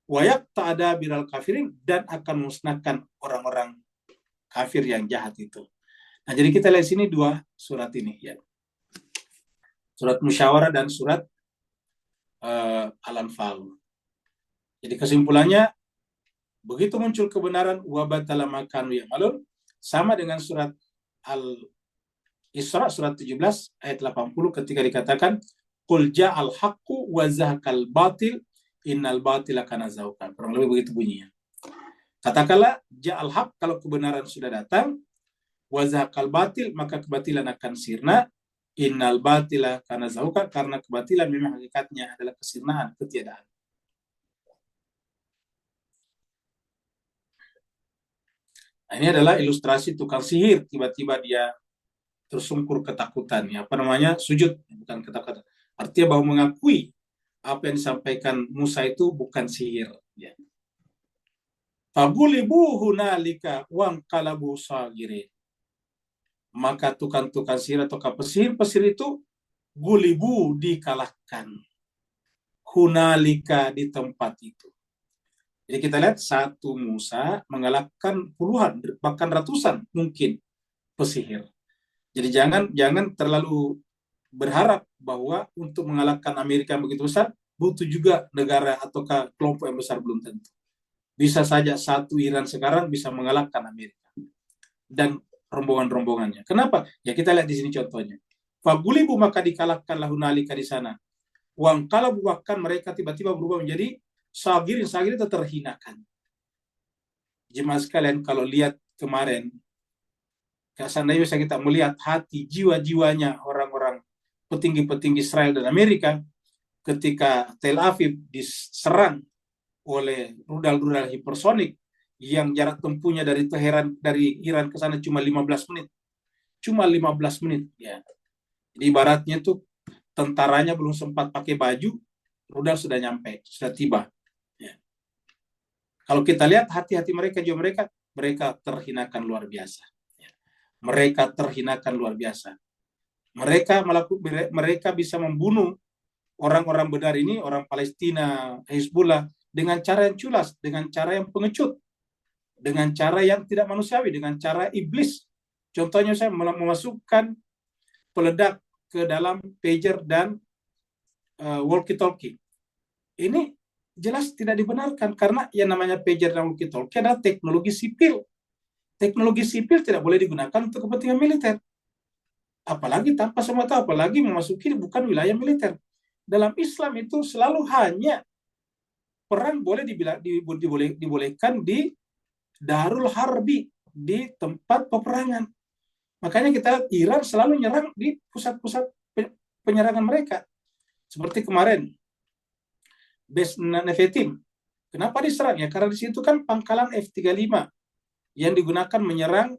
Wa yaqta'ada biral kafirin, dan akan memusnahkan orang-orang kafir yang jahat itu. Nah, jadi kita lihat sini dua surat ini ya. Surat Musyawarah dan surat Al-Anfal. Jadi kesimpulannya, begitu muncul kebenaran, wabatala makanu ya'malun, sama dengan surat Al-Isra, surat 17, ayat 80, ketika dikatakan, Qul ja'al haqqu wa zahaqal batil, innal batila kana zahuqan. Kurang lebih begitu bunyinya. Katakanlah, ja'al haq, kalau kebenaran sudah datang, wa zahaqal batil, maka kebatilan akan sirna, innal batila kana zahuqan, karena kebatilan memang hakikatnya adalah kesirnaan, ketiadaan. Nah, ini adalah ilustrasi tukang sihir, tiba-tiba dia tersungkur ketakutan, ya, apa namanya, sujud, bukan ketakutan. Artinya bahwa mengakui apa yang disampaikan Musa itu bukan sihir. Ya. Fagulibu hunalika wangqalabu sagirin. Maka tukang-tukang sihir atau pesihir-pesihir itu gulibu, dikalahkan. Hunalika, di tempat itu. Jadi kita lihat satu Musa mengalahkan puluhan, bahkan ratusan mungkin pesihir. Jadi jangan terlalu berharap bahwa untuk mengalahkan Amerika yang begitu besar butuh juga negara atau kelompok yang besar, belum tentu. Bisa saja satu Iran sekarang bisa mengalahkan Amerika dan rombongan-rombongannya. Kenapa? Ya kita lihat di sini contohnya. Fagulibu, maka dikalahkanlah hunalika di sana. Wangqalabu, bahkan mereka tiba-tiba berubah menjadi sagirin itu terhinakan. Jemaah sekalian, kalau lihat kemarin, seandainya bisa kita melihat hati jiwa-jiwanya orang-orang petinggi-petinggi Israel dan Amerika ketika Tel Aviv diserang oleh rudal-rudal hipersonik yang jarak tempuhnya dari Teheran, dari Iran ke sana cuma 15 menit. Cuma 15 menit, ya. Jadi ibaratnya tuh tentaranya belum sempat pakai baju, rudal sudah nyampe, sudah tiba. Ya. Kalau kita lihat hati-hati mereka, jiwa mereka terhinakan luar biasa. Ya. Mereka terhinakan luar biasa. Mereka bisa membunuh orang-orang benar ini, orang Palestina, Hizbullah, dengan cara yang culas, dengan cara yang pengecut, dengan cara yang tidak manusiawi, dengan cara iblis. Contohnya saya memasukkan peledak ke dalam pager dan walkie-talkie. Ini jelas tidak dibenarkan, karena yang namanya pager dan walkie-talkie adalah teknologi sipil. Teknologi sipil tidak boleh digunakan untuk kepentingan militer. Apalagi tanpa semata, apalagi memasuki bukan wilayah militer. Dalam Islam itu selalu hanya perang boleh dibolehkan di Darul Harbi, di tempat peperangan. Makanya kita Iran selalu nyerang di pusat-pusat penyerangan mereka. Seperti kemarin, Bes Nevetim, Kenapa diserang? Ya karena di situ kan pangkalan F-35 yang digunakan menyerang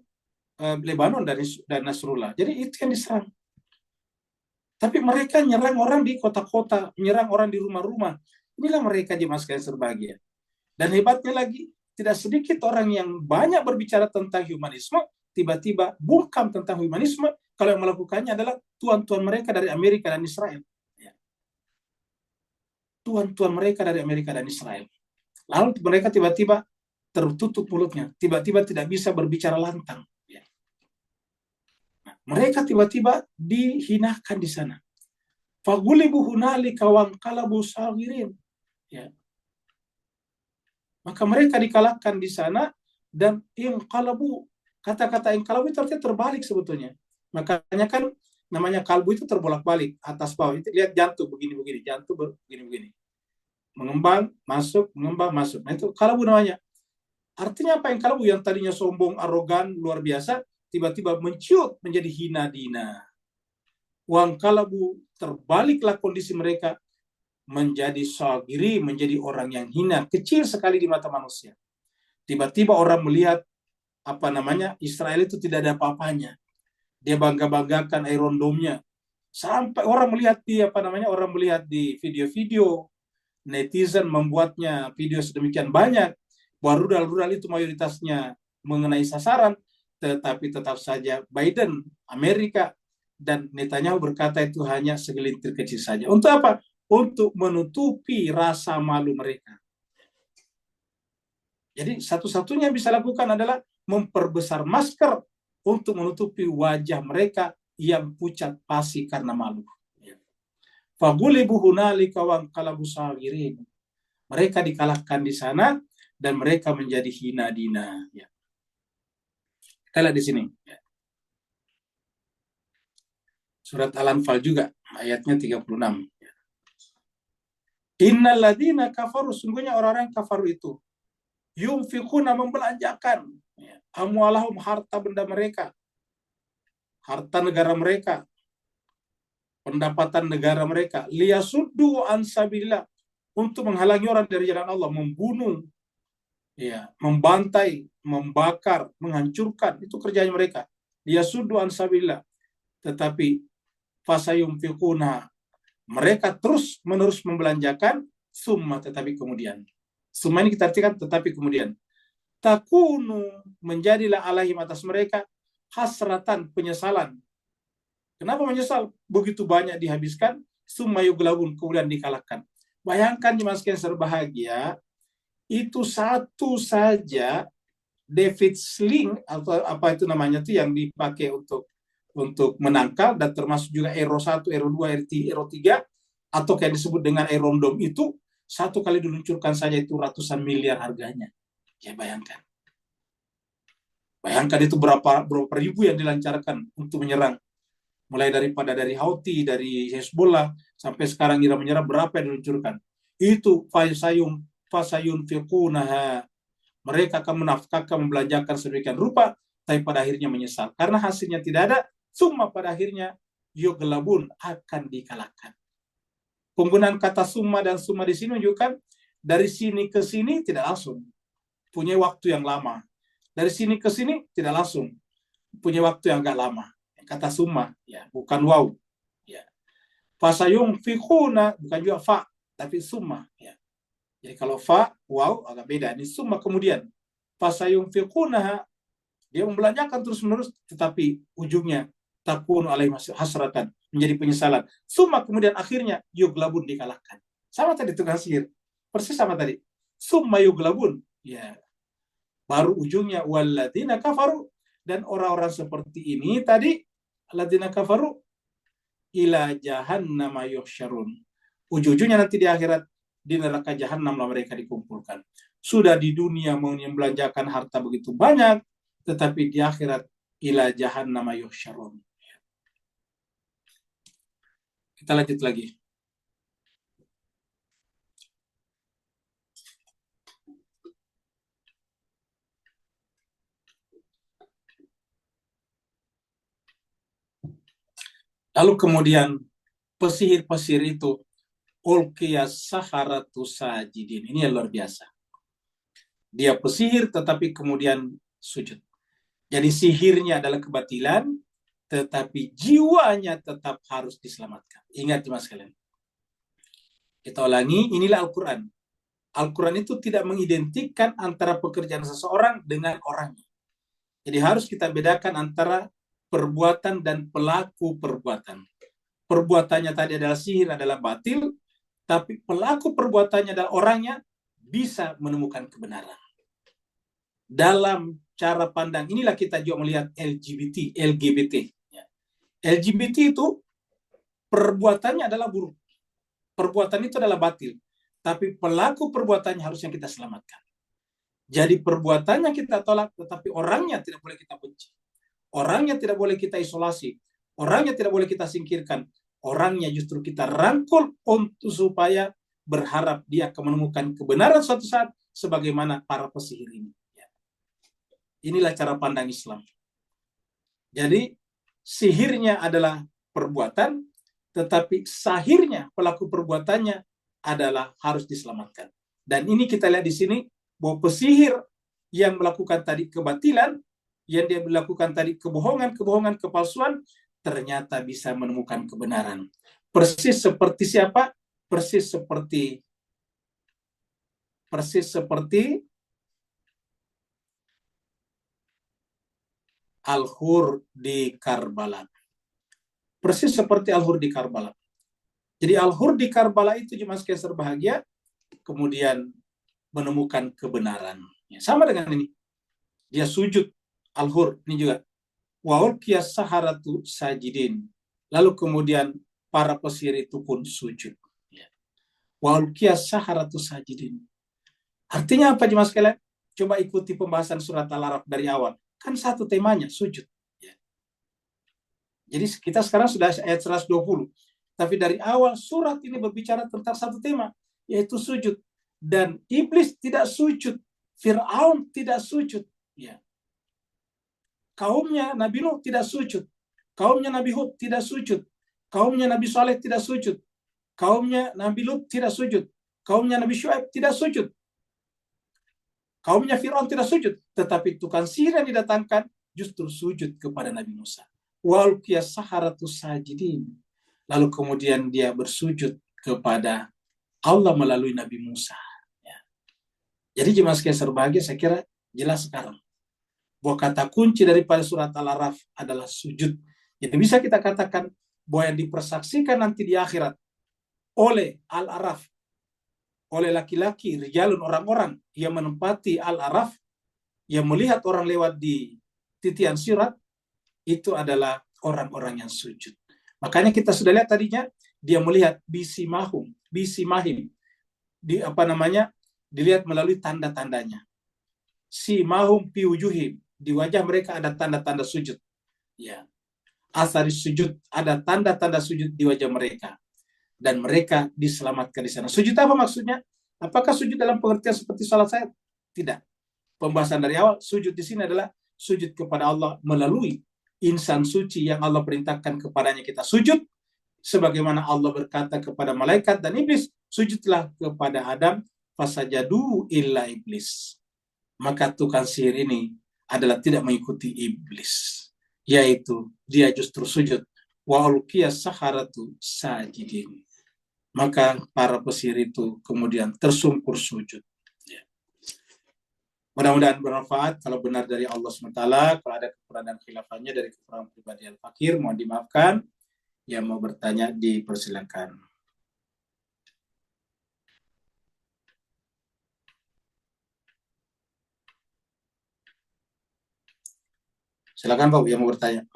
Lebanon dan Nasrullah. Jadi itu yang diserang. Tapi mereka nyerang orang di kota-kota, menyerang orang di rumah-rumah. Inilah mereka jemaah sekalian berbahagia. Dan hebatnya lagi, tidak sedikit orang yang banyak berbicara tentang humanisme, tiba-tiba bungkam tentang humanisme, kalau yang melakukannya adalah tuan-tuan mereka dari Amerika dan Israel. Ya. Tuan-tuan mereka dari Amerika dan Israel. Lalu mereka tiba-tiba tertutup mulutnya, tiba-tiba tidak bisa berbicara lantang. Ya. Nah, mereka tiba-tiba dihinakan di sana. Fagulibu hunalika wanqalabu sagirin. Ya. Maka mereka dikalahkan di sana dan inqalabu. Kata-kata inqalabu itu artinya terbalik sebetulnya. Makanya kan namanya kalbu itu terbolak-balik atas bawah. Itu lihat jantung begini-begini, jantung begini-begini. Mengembang, masuk, mengembang, masuk. Nah itu kalbu namanya. Artinya apa yang kalbu yang tadinya sombong, arogan, luar biasa, tiba-tiba menciut menjadi hina dina. Wang kalabu, terbaliklah kondisi mereka menjadi sagiri, menjadi orang yang hina, kecil sekali di mata manusia. Tiba-tiba orang melihat Israel itu tidak ada apa-apanya. Dia bangga-banggakan Iron Dome-nya. Sampai orang melihat orang melihat di video-video, netizen membuatnya video sedemikian banyak, bahwa rudal-rudal itu mayoritasnya mengenai sasaran, tetapi tetap saja Biden, Amerika, dan Netanyahu berkata itu hanya segelintir kecil saja. Untuk apa? Untuk menutupi rasa malu mereka. Jadi satu-satunya yang bisa lakukan adalah memperbesar masker untuk menutupi wajah mereka yang pucat pasi karena malu. Fagulibu hunalika wanqalabu sagirin. Mereka dikalahkan di sana dan mereka menjadi hina dina. Ya. Kita lihat di sini. Ya. Surat Al-Anfal juga ayatnya 36. Ya. Innal ladzina kafaru, sungguhnya orang-orang kafaru itu yunfiquna, membelanjakan, ya, amwalahum, harta benda mereka, harta negara mereka, pendapatan negara mereka, liyasuddu an sabilillah, untuk menghalangi orang dari jalan Allah, membunuh, ya, membantai, membakar, menghancurkan, itu kerjanya mereka. Liyasuddu an sabilillah. Tetapi fasayunfiquna, mereka terus menerus membelanjakan, summa, tetapi kemudian. Summa ini kita artikan tetapi kemudian. Takunu, menjadilah alaihim atas mereka hasratan, penyesalan. Kenapa menyesal? Begitu banyak dihabiskan, summa yuglabun, kemudian dikalahkan. Bayangkan jemaah sekalian berbahagia, itu satu saja David Sling atau apa itu namanya tuh yang dipakai untuk menangkal, dan termasuk juga Aero 1, Aero 2, Aero 3 atau kayak disebut dengan Iron Dome, itu satu kali diluncurkan saja itu ratusan miliar harganya. Ya bayangkan. Bayangkan itu berapa ribu yang dilancarkan untuk menyerang. Mulai dari Houthi, dari Hezbollah, sampai sekarang Iran menyerang, berapa yang diluncurkan. Itu fasayun fiqunaha. Mereka akan menafkahkan, membelanjakan sedemikian rupa, tapi pada akhirnya menyesal. Karena hasilnya tidak ada, summa pada akhirnya yuglabun, akan dikalahkan. Penggunaan kata summa dan summa di sini menunjukkan dari sini ke sini tidak langsung, punya waktu yang lama. Dari sini ke sini tidak langsung, punya waktu yang agak lama. Kata summa, ya, bukan waw. Ya. Fasayung fiquna, bukan juga fa, tapi summa. Ya. Jadi kalau fa, waw agak beda. Ini summa kemudian. Fasayung fiquna, dia membelanjakan terus-menerus, tetapi ujungnya takunu alaihim hasratan, menjadi penyesalan. Summa kemudian akhirnya yuglabun, dikalahkan. Sama tadi tukang sihir. Persis sama tadi. Summa yuglabun. Ya. Baru ujungnya walladzina kafaru, dan orang-orang seperti ini tadi alladzina kafaru ila jahannama yuhsyarun. Ujung-ujungnya nanti di akhirat di neraka jahanam lah mereka dikumpulkan. Sudah di dunia membelanjakan harta begitu banyak, tetapi di akhirat ila jahannama yuhsyarun. Kita lanjut lagi. Lalu kemudian pesihir-pesihir itu ulqiyas saharatu sajidin. Ini yang luar biasa. Dia pesihir tetapi kemudian sujud. Jadi sihirnya adalah kebatilan, tetapi jiwanya tetap harus diselamatkan. Ingat mas kalian. Kita ulangi, inilah Al-Quran. Al-Quran itu tidak mengidentikan antara pekerjaan seseorang dengan orangnya. Jadi harus kita bedakan antara perbuatan dan pelaku perbuatan. Perbuatannya tadi adalah sihir, adalah batil, tapi pelaku perbuatannya adalah orangnya bisa menemukan kebenaran. Dalam cara pandang inilah kita juga melihat LGBT. LGBT itu perbuatannya adalah buruk. Perbuatan itu adalah batil. Tapi pelaku perbuatannya harus yang kita selamatkan. Jadi perbuatannya kita tolak, tetapi orangnya tidak boleh kita benci. Orangnya tidak boleh kita isolasi. Orangnya tidak boleh kita singkirkan. Orangnya justru kita rangkul untuk supaya berharap dia akan menemukan kebenaran suatu saat sebagaimana para pesihir ini. Inilah cara pandang Islam. Jadi sihirnya adalah perbuatan, tetapi sahirnya pelaku perbuatannya adalah harus diselamatkan. Dan ini kita lihat di sini bahwa pesihir yang melakukan tadi kebatilan, yang dia melakukan tadi kebohongan, kepalsuan, ternyata bisa menemukan kebenaran. Persis seperti siapa? Persis seperti Al-Hur di Karbala. Persis seperti Al-Hur di Karbala. Jadi Al-Hur di Karbala itu jemaah sekalian berbahagia, kemudian menemukan kebenaran. Ya, sama dengan ini. Dia sujud Al-Hur, ini juga. Wa ulqiya saharatu sajidin. Lalu kemudian para pesihir itu pun sujud. Ya. Wa ulqiya saharatu sajidin. Artinya apa jemaah sekalian? Coba ikuti pembahasan surat Al-Araf dari awal. Kan satu temanya, sujud. Ya. Jadi kita sekarang sudah ayat 120. Tapi dari awal surat ini berbicara tentang satu tema, yaitu sujud. Dan iblis tidak sujud. Fir'aun tidak sujud. Ya. Kaumnya Nabi Nuh tidak sujud. Kaumnya Nabi Hud tidak sujud. Kaumnya Nabi Saleh tidak sujud. Kaumnya Nabi Lut tidak sujud. Kaumnya Nabi Syuaib tidak sujud. Kaumnya Fir'aun tidak sujud. Tetapi tukang sihir yang didatangkan justru sujud kepada Nabi Musa. Walqiya saharatu sajidin. Lalu kemudian dia bersujud kepada Allah melalui Nabi Musa. Ya. Jadi jemaah sekalian berbahagia, saya kira jelas sekarang bahwa kata kunci daripada surat Al-Araf adalah sujud. Jadi bisa kita katakan bahwa yang dipersaksikan nanti di akhirat oleh Al-Araf, oleh laki-laki, rijalun, orang-orang yang menempati Al-Araf, yang melihat orang lewat di titian sirat, itu adalah orang-orang yang sujud. Makanya kita sudah lihat tadinya, dia melihat bisimahim, dilihat melalui tanda-tandanya. Simahum piujuhim, di wajah mereka ada tanda-tanda sujud. Ya. Asari sujud, ada tanda-tanda sujud di wajah mereka. Dan mereka diselamatkan di sana. Sujud apa maksudnya? Apakah sujud dalam pengertian seperti salat saya? Tidak. Pembahasan dari awal, sujud di sini adalah sujud kepada Allah melalui insan suci yang Allah perintahkan kepadanya kita sujud, sebagaimana Allah berkata kepada malaikat dan iblis, sujudlah kepada Adam, fasajadu illa iblis. Maka tukang sihir ini adalah tidak mengikuti iblis, yaitu dia justru sujud. Wa ulqiya saharatu sajidin. Maka para pesihir itu kemudian tersungkur sujud. Ya. Mudah-mudahan bermanfaat. Kalau benar dari Allah SWT, kalau ada kekurangan dan khilafahnya dari kekurangan pribadi Al-Fakir, mohon dimaafkan. Yang mau bertanya dipersilakan. Silakan Pak yang mau bertanya.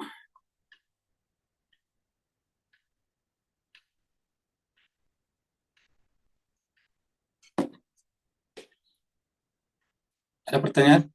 Ada pertanyaan?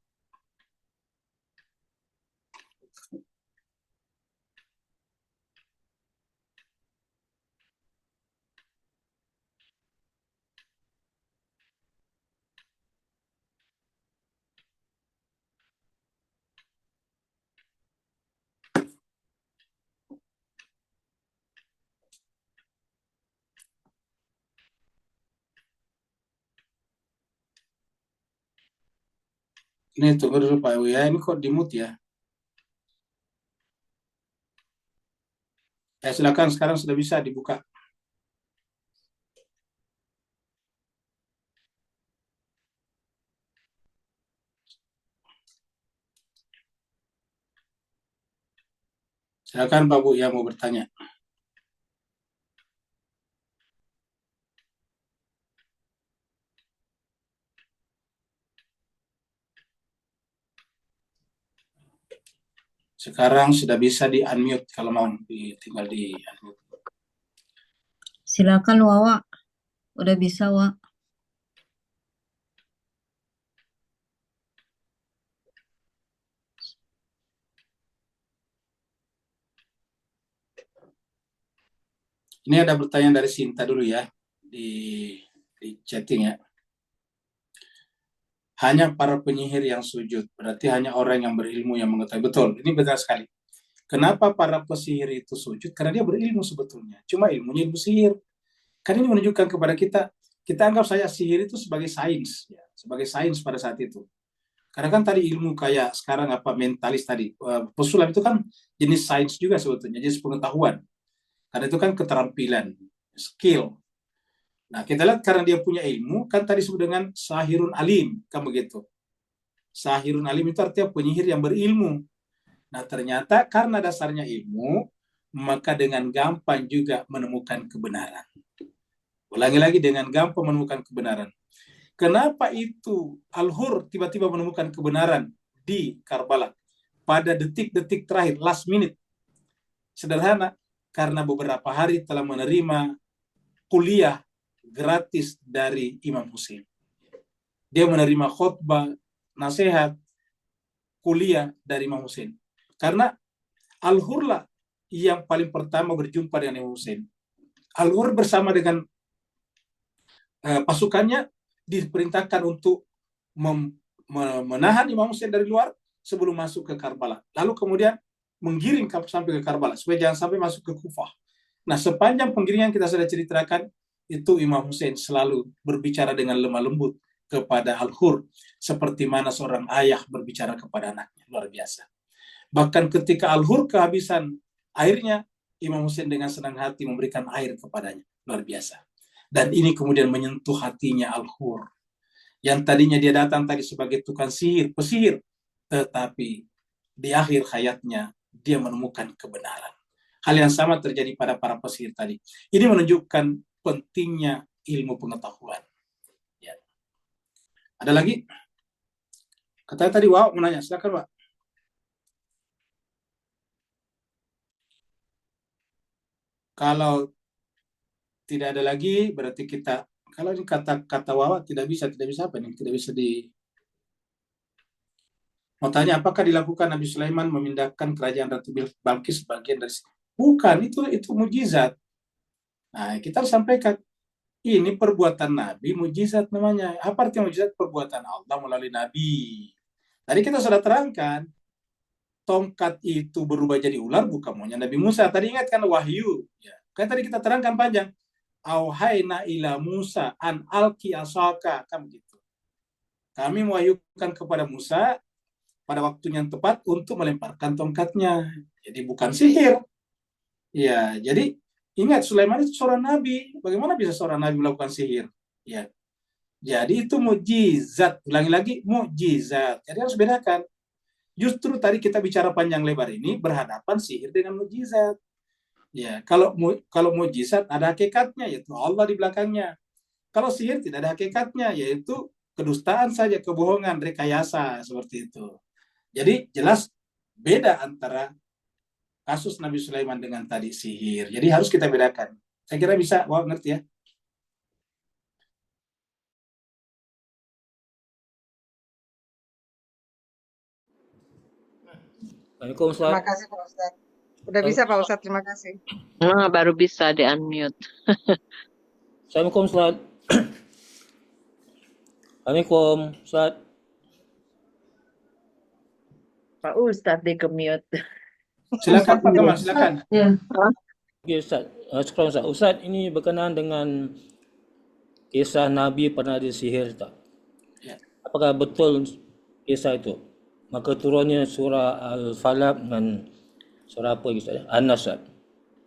Ini tunggu dulu Pak Uya, ini kok di mute ya? Ya silakan, sekarang sudah bisa dibuka. Silakan Pak Bu yang mau bertanya. Sekarang sudah bisa di unmute kalau mau, tinggal di unmute. Silakan Wawa, udah bisa Wa. Ini ada pertanyaan dari Sinta dulu ya di chatting ya. Hanya para penyihir yang sujud, berarti hanya orang yang berilmu yang mengetahui. Betul, ini benar sekali. Kenapa para pesihir itu sujud? Karena dia berilmu sebetulnya. Cuma ilmunya ilmu sihir. Kan ini menunjukkan kepada kita anggap saya sihir itu sebagai sains, ya, sebagai sains pada saat itu. Karena kan tadi ilmu kayak sekarang apa mentalis tadi, pesulap itu kan jenis sains juga sebetulnya, jenis pengetahuan. Karena itu kan keterampilan, skill. Nah, kita lihat karena dia punya ilmu, kan tadi disebut dengan sahirun alim, kan begitu. Sahirun alim itu artinya penyihir yang berilmu. Nah, ternyata karena dasarnya ilmu, maka dengan gampang juga menemukan kebenaran. Ulangi lagi, dengan gampang menemukan kebenaran. Kenapa itu Al-Hur tiba-tiba menemukan kebenaran di Karbala pada detik-detik terakhir, last minute? Sederhana, karena beberapa hari telah menerima kuliah gratis dari Imam Hussein. Dia menerima khutbah, nasihat, kuliah dari Imam Hussein. Karena Al-Hur lah yang paling pertama berjumpa dengan Imam Hussein. Al-Hur bersama dengan pasukannya diperintahkan untuk menahan Imam Hussein dari luar sebelum masuk ke Karbala. Lalu kemudian menggiring sampai ke Karbala supaya jangan sampai masuk ke Kufah. Nah, sepanjang penggiringan kita sudah ceritakan, itu Imam Hussein selalu berbicara dengan lemah lembut kepada Al-Hur, seperti mana seorang ayah berbicara kepada anaknya. Luar biasa. Bahkan ketika Al-Hur kehabisan airnya, Imam Hussein dengan senang hati memberikan air kepadanya. Luar biasa. Dan ini kemudian menyentuh hatinya Al-Hur. Yang tadinya dia datang tadi sebagai tukang sihir, pesihir, tetapi di akhir hayatnya dia menemukan kebenaran. Hal yang sama terjadi pada para pesihir tadi. Ini menunjukkan pentingnya ilmu pengetahuan. Ya. Ada lagi? Katanya tadi, wow, menanya. Silakan, Pak. Kalau tidak ada lagi, berarti kita, kalau ini kata Wawa tidak bisa apa nih? Tidak bisa mau tanya, apakah dilakukan Nabi Sulaiman memindahkan kerajaan Ratu Balkis sebagian dari bukan, itu mujizat. Nah, kita harus sampaikan ini perbuatan Nabi, mujizat namanya. Apa artinya mujizat? Perbuatan Allah melalui Nabi. Tadi kita sudah terangkan, tongkat itu berubah jadi ular bukan maunya Nabi Musa. Tadi ingat kan wahyu. Ya. Kan tadi kita terangkan panjang. Auhayna ila Musa an alki asaka. Kan begitu. Kami mewahyukan kepada Musa pada waktunya yang tepat untuk melemparkan tongkatnya. Jadi bukan sihir. Ya, jadi ingat Sulaiman itu seorang nabi. Bagaimana bisa seorang nabi melakukan sihir? Ya. Jadi itu mukjizat. Ulangi lagi, mukjizat. Jadi harus bedakan. Justru tadi kita bicara panjang lebar ini berhadapan sihir dengan mukjizat. Ya, kalau mukjizat ada hakikatnya, yaitu Allah di belakangnya. Kalau sihir tidak ada hakikatnya, yaitu kedustaan saja, kebohongan, rekayasa seperti itu. Jadi jelas beda antara kasus Nabi Sulaiman dengan tadi sihir. Jadi harus kita bedakan. Saya kira bisa, wah ngerti ya. Assalamualaikum Ustaz. Terima kasih Pak Ustadz. Udah bisa Pak Ustadz, terima kasih. Baru bisa di unmute. Assalamualaikum Ustaz. Assalamualaikum Ustaz. Pak Ustadz di mute. Silakan Pak Kamal, silakan. Oke Ustaz. Sekarang Ustaz. Ustaz, ini berkenaan dengan kisah Nabi pernah disihir tak? Ya. Apakah betul kisah itu. Maka turunnya surah Al-Falaq dengan surah apa lagi Ustaz? An-Nas. Ustaz.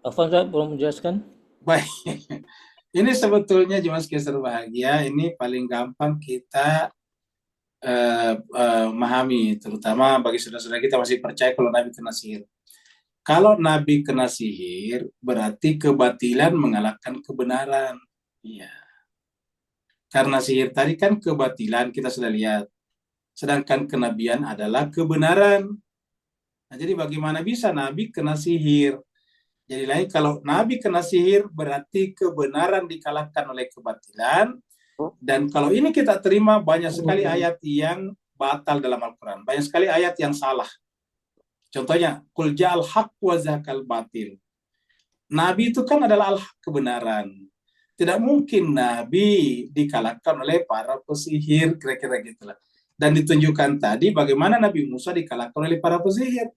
Afwan Ustaz, belum menjelaskan? Baik. Ini sebetulnya jemaah sekalian berbahagia, ini paling gampang kita memahami, terutama bagi saudara-saudara kita masih percaya kalau Nabi kena sihir. Kalau Nabi kena sihir, berarti kebatilan mengalahkan kebenaran. Iya. Karena sihir tadi kan kebatilan, kita sudah lihat. Sedangkan kenabian adalah kebenaran. Nah, jadi bagaimana bisa Nabi kena sihir? Jadi lain, kalau Nabi kena sihir, berarti kebenaran dikalahkan oleh kebatilan. Dan kalau ini kita terima, banyak sekali ayat yang batal dalam Al-Quran. Banyak sekali ayat yang salah. Contohnya, Qul ja'al haq wa zahaqal batil. Nabi itu kan adalah al-haq, kebenaran. Tidak mungkin Nabi dikalahkan oleh para pesihir, kira-kira gitulah. Dan ditunjukkan tadi bagaimana Nabi Musa dikalahkan oleh para pesihir.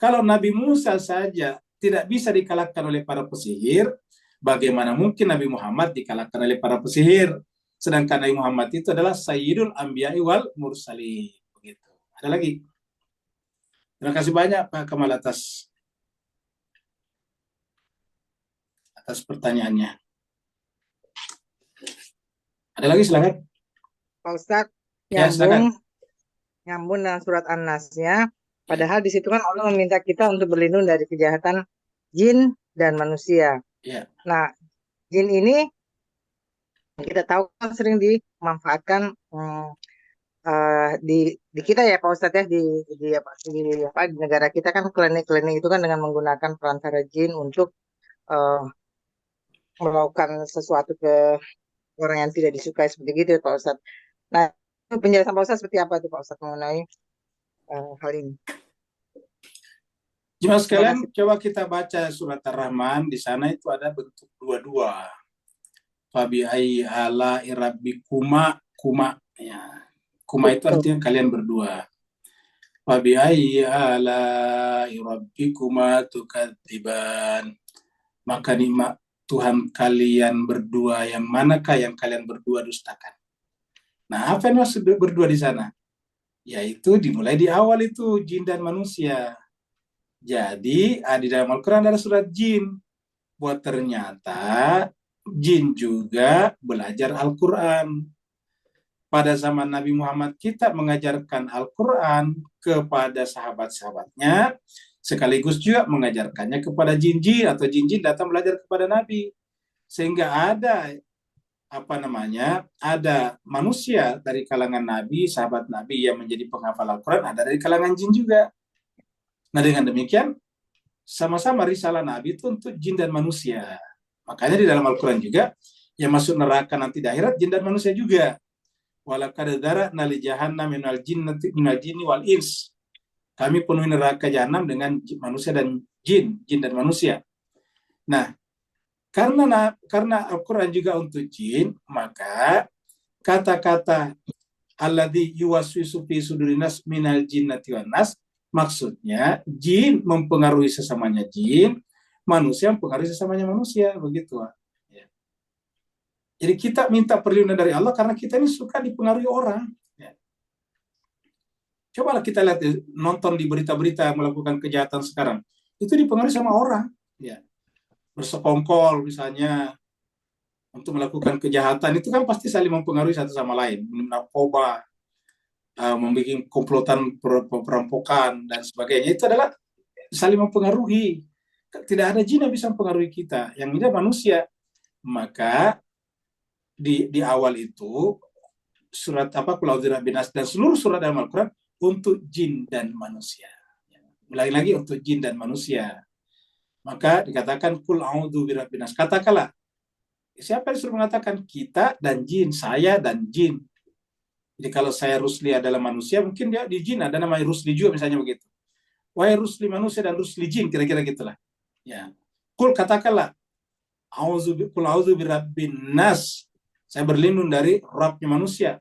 Kalau Nabi Musa saja tidak bisa dikalahkan oleh para pesihir, bagaimana mungkin Nabi Muhammad dikalahkan oleh para pesihir? Sedangkan Nabi Muhammad itu adalah Sayyidul Anbiya'i wal Mursalin. Begitu. Ada lagi? Terima kasih banyak Pak Kamal atas pertanyaannya. Ada lagi, silakan. Pak Ustadz, Ya, silakan. nyambung dengan surat An-Nasnya. Padahal di situ kan Allah meminta kita untuk berlindung dari kejahatan jin dan manusia. Ya. Nah, jin ini kita tahu kan sering dimanfaatkan di kita ya Pak Ustadz ya, di negara kita kan klinik-klinik itu kan dengan menggunakan perantara jin untuk melakukan sesuatu ke orang yang tidak disukai seperti gitu Pak Ustadz. Nah, penjelasan Pak Ustadz seperti apa tuh Pak Ustadz mengenai hal ini? Jemaah sekalian, coba kita baca surat Ar-Rahman. Di sana itu ada bentuk dua-dua. Fabi ayyi ala'i rabbikuma, kuma. Ya. Kuma itu artinya kalian berdua. Fabi ayyi ala'i rabbikuma tukadziban. Maka nikmat Tuhan kalian berdua yang manakah yang kalian berdua dustakan? Nah, apa yang maksud berdua di sana? Yaitu dimulai di awal itu jin dan manusia. Jadi di dalam Al-Quran ada surat jin. Buat ternyata jin juga belajar Al-Quran. Pada zaman Nabi Muhammad kita mengajarkan Al-Quran kepada sahabat-sahabatnya, sekaligus juga mengajarkannya kepada jin-jin atau jin-jin datang belajar kepada Nabi. Sehingga ada ada manusia dari kalangan Nabi, sahabat Nabi yang menjadi penghafal Al-Quran, ada dari kalangan jin juga. Nah, dengan demikian sama-sama risalah Nabi itu untuk jin dan manusia. Makanya di dalam Al-Quran juga yang masuk neraka nanti di akhirat jin dan manusia juga. Walaqad dara'na li jahannam minal jinni wal ins. Kami penuhi neraka jahanam dengan manusia dan jin dan manusia. Nah, karena Al-Quran juga untuk jin, maka kata-kata alladzi yuwaswisu fi sudurinas minal jinnati wan nas, maksudnya jin mempengaruhi sesamanya jin, manusia mempengaruhi sesamanya manusia, begitu. Ya. Jadi kita minta perlindungan dari Allah karena kita ini suka dipengaruhi orang. Ya. Cobalah kita lihat, nonton di berita-berita melakukan kejahatan sekarang, itu dipengaruhi sama orang. Ya. Bersekongkol misalnya untuk melakukan kejahatan, itu kan pasti saling mempengaruhi satu sama lain, minum narkoba, membuat komplotan perampokan dan sebagainya, itu adalah saling mempengaruhi. Tidak ada jin yang bisa mempengaruhi kita, yang ini manusia. Maka di awal itu surat Qul a'udzu birabbin nas dan seluruh surat dalam Al-Quran untuk jin dan manusia. Lagi-lagi untuk jin dan manusia. Maka dikatakan Qul a'udzu birabbin nas. Katakanlah, siapa yang disuruh mengatakan? Kita dan jin, saya dan jin. Jadi kalau saya Rusli adalah manusia, mungkin dia di jin ada namanya Rusli juga misalnya begitu. Wahai Rusli manusia dan Rusli jin, kira-kira gitulah. Ya. Qul, katakanlah, Qul a'udzu birabbin nas. Saya berlindung dari Rabbnya manusia.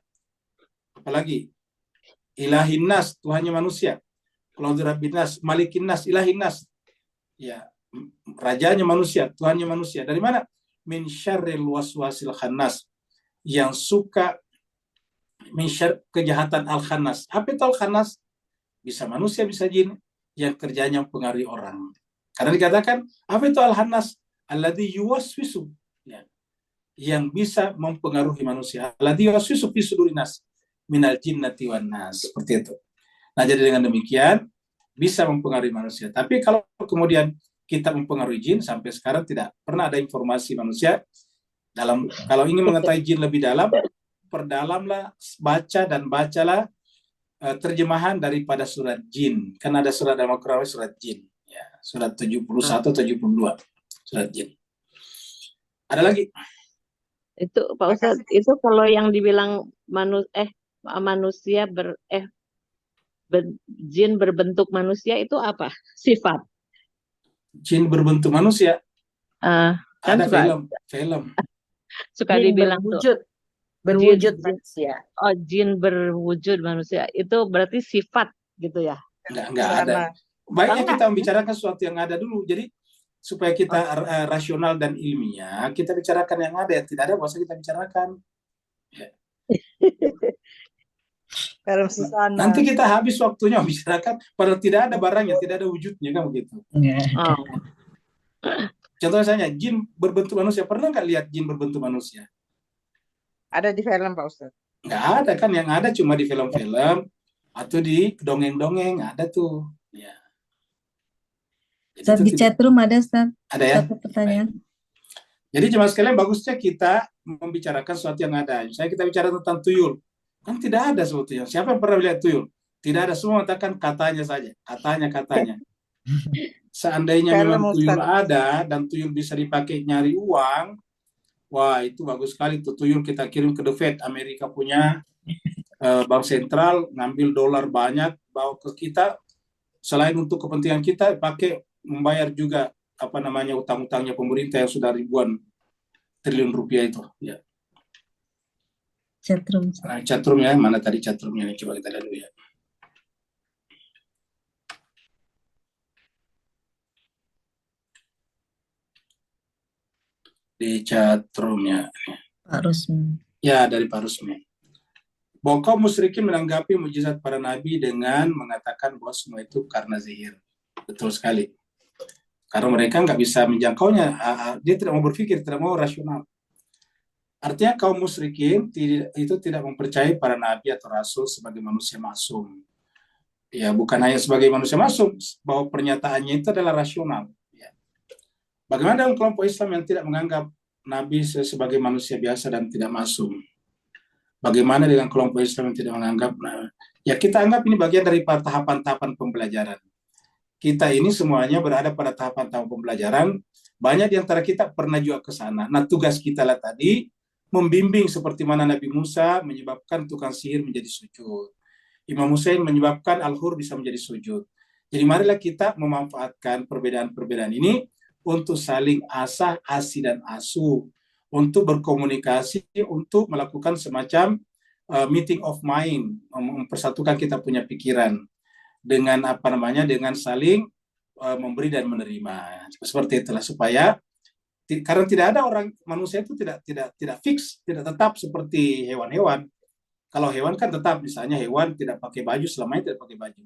Apalagi Ilahin nas, Tuhannya manusia. Qul a'udzu birabbin nas, Malikin nas, Ilahin nas. Ya, rajanya manusia, Tuhannya manusia. Dari mana? Min syarril waswasil khannas, yang suka kejahatan al-khannas. Apa itu al-khannas? Bisa manusia, bisa jin, yang kerjanya mempengaruhi orang. Karena dikatakan, apa itu al-khannas? Alladzi yuwaswisu, ya, yang bisa mempengaruhi manusia. Alladzi yuwaswisu fi sudurin nas minal jinnati wan nas. Seperti itu. Nah, jadi dengan demikian bisa mempengaruhi manusia. Tapi kalau kemudian kita mempengaruhi jin, sampai sekarang tidak pernah ada informasi manusia kalau ingin mengetahui jin lebih dalam, perdalamlah, baca dan bacalah terjemahan daripada surat jin. Kan ada surat dalam Al-Quran surat jin, ya, surat 71 72 surat jin. Ada lagi? Itu Pak Ustadz, itu kalau yang dibilang manusia jin berbentuk manusia itu apa? Sifat. Jin berbentuk manusia. Kan Ada film. Suka Jin dibilang berwujud, tuh berwujud jin, manusia. oh jin berwujud manusia. Itu berarti sifat gitu ya? Enggak ada. Baiknya kita membicarakan sesuatu yang ada dulu. Jadi supaya kita rasional dan ilmiah, kita bicarakan yang ada. Yang tidak ada, nggak usah kita bicarakan. Ya. Film Susana. Nanti kita habis waktunya membicarakan, padahal tidak ada barangnya, tidak ada wujudnya, kan begitu. Oh. Contoh misalnya, jin berbentuk manusia. Pernah nggak lihat jin berbentuk manusia? Ada di film Pak Ustadz. Nggak ada kan, yang ada cuma di film-film atau di dongeng-dongeng, ada tuh. Ya. Ustaz, di chatroom ada, Ustaz. Ada ya? Satu pertanyaan. Jadi jemaah sekalian, bagusnya kita membicarakan sesuatu yang ada. Misalnya kita bicara tentang tuyul. Kan tidak ada sebetulnya. Siapa yang pernah lihat tuyul? Tidak ada, semua mengatakan katanya saja. Katanya. Seandainya memang tuyul ada dan tuyul bisa dipakai nyari uang, wah itu bagus sekali tuh tuyul kita kirim ke The Fed, Amerika punya bank sentral, ngambil dolar banyak, bawa ke kita, selain untuk kepentingan kita, pakai membayar juga utang-utangnya pemerintah yang sudah ribuan triliun rupiah itu. Ya. Chatroom. Chatroom ya, mana tadi chatroomnya? Coba kita lihat dulu ya. Di chatroomnya. Pak Rusmi. Ya, dari Pak Rusmi. Bahwa kaum musyrikin menanggapi mujizat para nabi dengan mengatakan bahwa semua itu karena sihir. Betul sekali. Karena mereka nggak bisa menjangkaunya. Dia tidak mau berpikir, tidak mau rasional. Artinya kaum musyrikin itu tidak mempercayai para nabi atau rasul sebagai manusia maksum. Ya, bukan hanya sebagai manusia maksum, bahwa pernyataannya itu adalah rasional. Ya. Bagaimana dengan kelompok Islam yang tidak menganggap nabi sebagai manusia biasa dan tidak maksum? Bagaimana dengan kelompok Islam yang tidak menganggap? Ya kita anggap ini bagian dari tahapan-tahapan pembelajaran. Kita ini semuanya berada pada tahapan-tahapan pembelajaran. Banyak di antara kita pernah juga ke sana. Nah, tugas kita lah tadi membimbing seperti mana Nabi Musa menyebabkan tukang sihir menjadi sujud. Imam Hussein menyebabkan Al-Hur bisa menjadi sujud. Jadi marilah kita memanfaatkan perbedaan-perbedaan ini untuk saling asah, asi, dan asuh. Untuk berkomunikasi, untuk melakukan semacam meeting of mind, mempersatukan kita punya pikiran dengan dengan saling memberi dan menerima. Seperti itulah supaya karena tidak ada orang manusia itu tidak fix, tidak tetap seperti hewan-hewan. Kalau hewan kan tetap, misalnya hewan tidak pakai baju selamanya tidak pakai baju.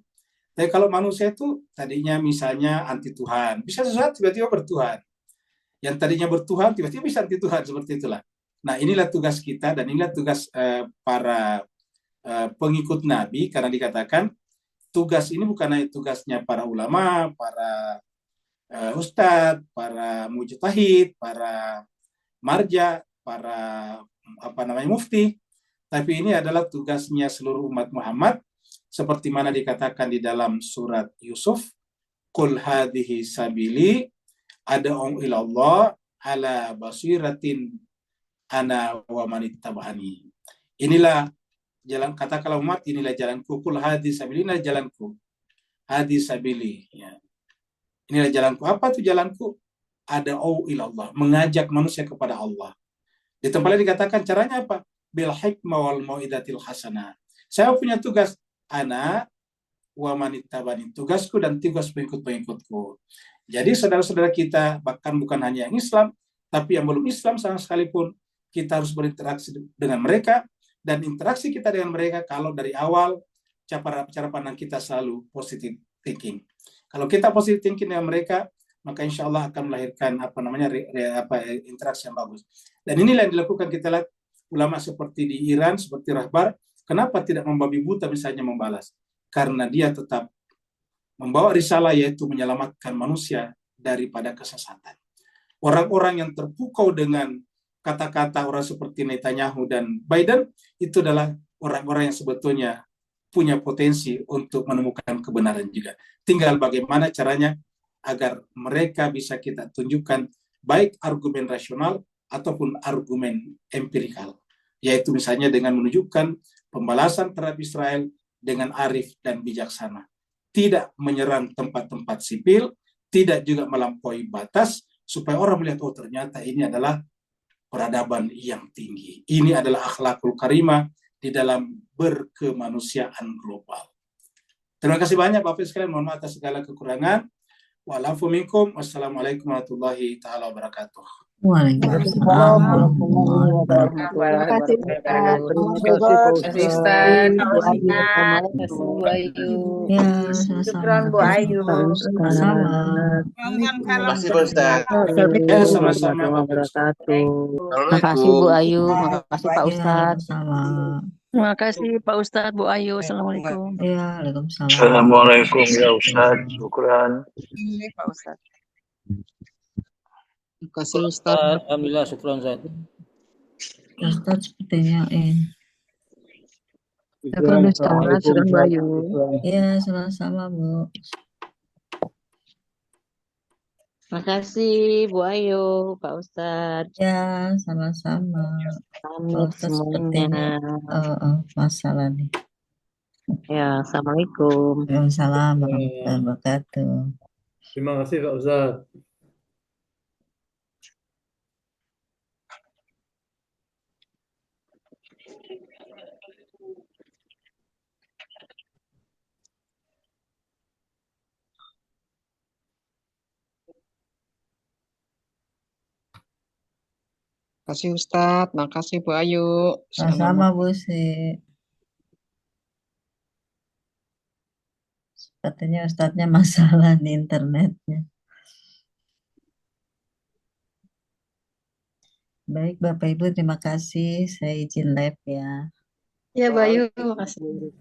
Tapi kalau manusia itu tadinya misalnya anti Tuhan, bisa sesuatu tiba-tiba bertuhan. Yang tadinya bertuhan tiba-tiba bisa anti Tuhan, seperti itulah. Nah, inilah tugas kita dan inilah tugas para pengikut Nabi, karena dikatakan tugas ini bukan hanya tugasnya para ulama, para ustadz, para mujtahid, para marja, para mufti, tapi ini adalah tugasnya seluruh umat Muhammad, seperti mana dikatakan di dalam surat Yusuf, qul hadhihi sabili ad'u ila Allah ala basiratin ana wa manittaba'ani. Inilah jalan, katakanlah umat, inilah jalanku, qul hadhihi sabili, inilah jalanku. Hadhihi sabili, ya. Inilah jalanku. Apa itu jalanku? Ad'u ila Allah, mengajak manusia kepada Allah. Di tempat lain dikatakan caranya apa? Bil hikmah wal mau'idatil hasanah. Saya punya tugas, ana wa manittaba'ani, tugasku dan tugas pengikut-pengikutku. Jadi saudara-saudara kita, bahkan bukan hanya yang Islam, tapi yang belum Islam sama sekalipun, kita harus berinteraksi dengan mereka dan interaksi kita dengan mereka kalau dari awal cara pandang kita selalu positive thinking. Kalau kita positive thinking dengan mereka, maka insya Allah akan melahirkan interaksi yang bagus. Dan inilah yang dilakukan kita lihat ulama seperti di Iran, seperti Rahbar, kenapa tidak membabi buta misalnya membalas? Karena dia tetap membawa risalah, yaitu menyelamatkan manusia daripada kesesatan. Orang-orang yang terpukau dengan kata-kata orang seperti Netanyahu dan Biden, itu adalah orang-orang yang sebetulnya punya potensi untuk menemukan kebenaran juga. Tinggal bagaimana caranya agar mereka bisa kita tunjukkan baik argumen rasional ataupun argumen empirikal, yaitu misalnya dengan menunjukkan pembalasan terhadap Israel dengan arif dan bijaksana, tidak menyerang tempat-tempat sipil, tidak juga melampaui batas, supaya orang melihat, oh ternyata ini adalah peradaban yang tinggi, ini adalah akhlakul karimah di dalam berkemanusiaan global. Terima kasih banyak Bapak sekalian, mohon maaf atas segala kekurangan. Wa'alafu minkum, wassalamualaikum warahmatullahi ta'ala wabarakatuh. Waalaikumsalam warahmatullahi wabarakatuh. Terima kasih Bu Ayu. Ya, Syukran sama-sama. Bu Ayu. Sama. Terima kasih Pak Ustaz. Ya, sama-sama Bapak Ustaz. Makasih Bu Ayu, makasih Pak Ya, Ustadz. sama. Terima kasih Pak Ustadz, Bu Ayu. Assalamualaikum. Ya, Waalaikumsalam. Assalamualaikum ya Ustaz, syukran. Ini Pak Ustadz. Terima kasih Ustaz. Alhamdulillah, syukran Ustaz. Ustaz sepertinya Syukran Ustadz, syukran Bu Ayu. Ya, sama-sama Bu. Makasih Bu Ayu, Pak Ustadz. Ya, sama-sama. Pamit Ustaz sepertinya semuanya. masalah nih. Ya, Assalamualaikum. Waalaikumsalam warahmatullahi wabarakatuh. Terima kasih Pak Ustaz. Terima kasih Ustaz. Makasih Bu Ayu. Sama-sama Bu Si. Sepertinya Ustadznya masalah di internetnya. Baik Bapak Ibu, terima kasih. Saya izin live ya. Ya Bu Ayu, makasih.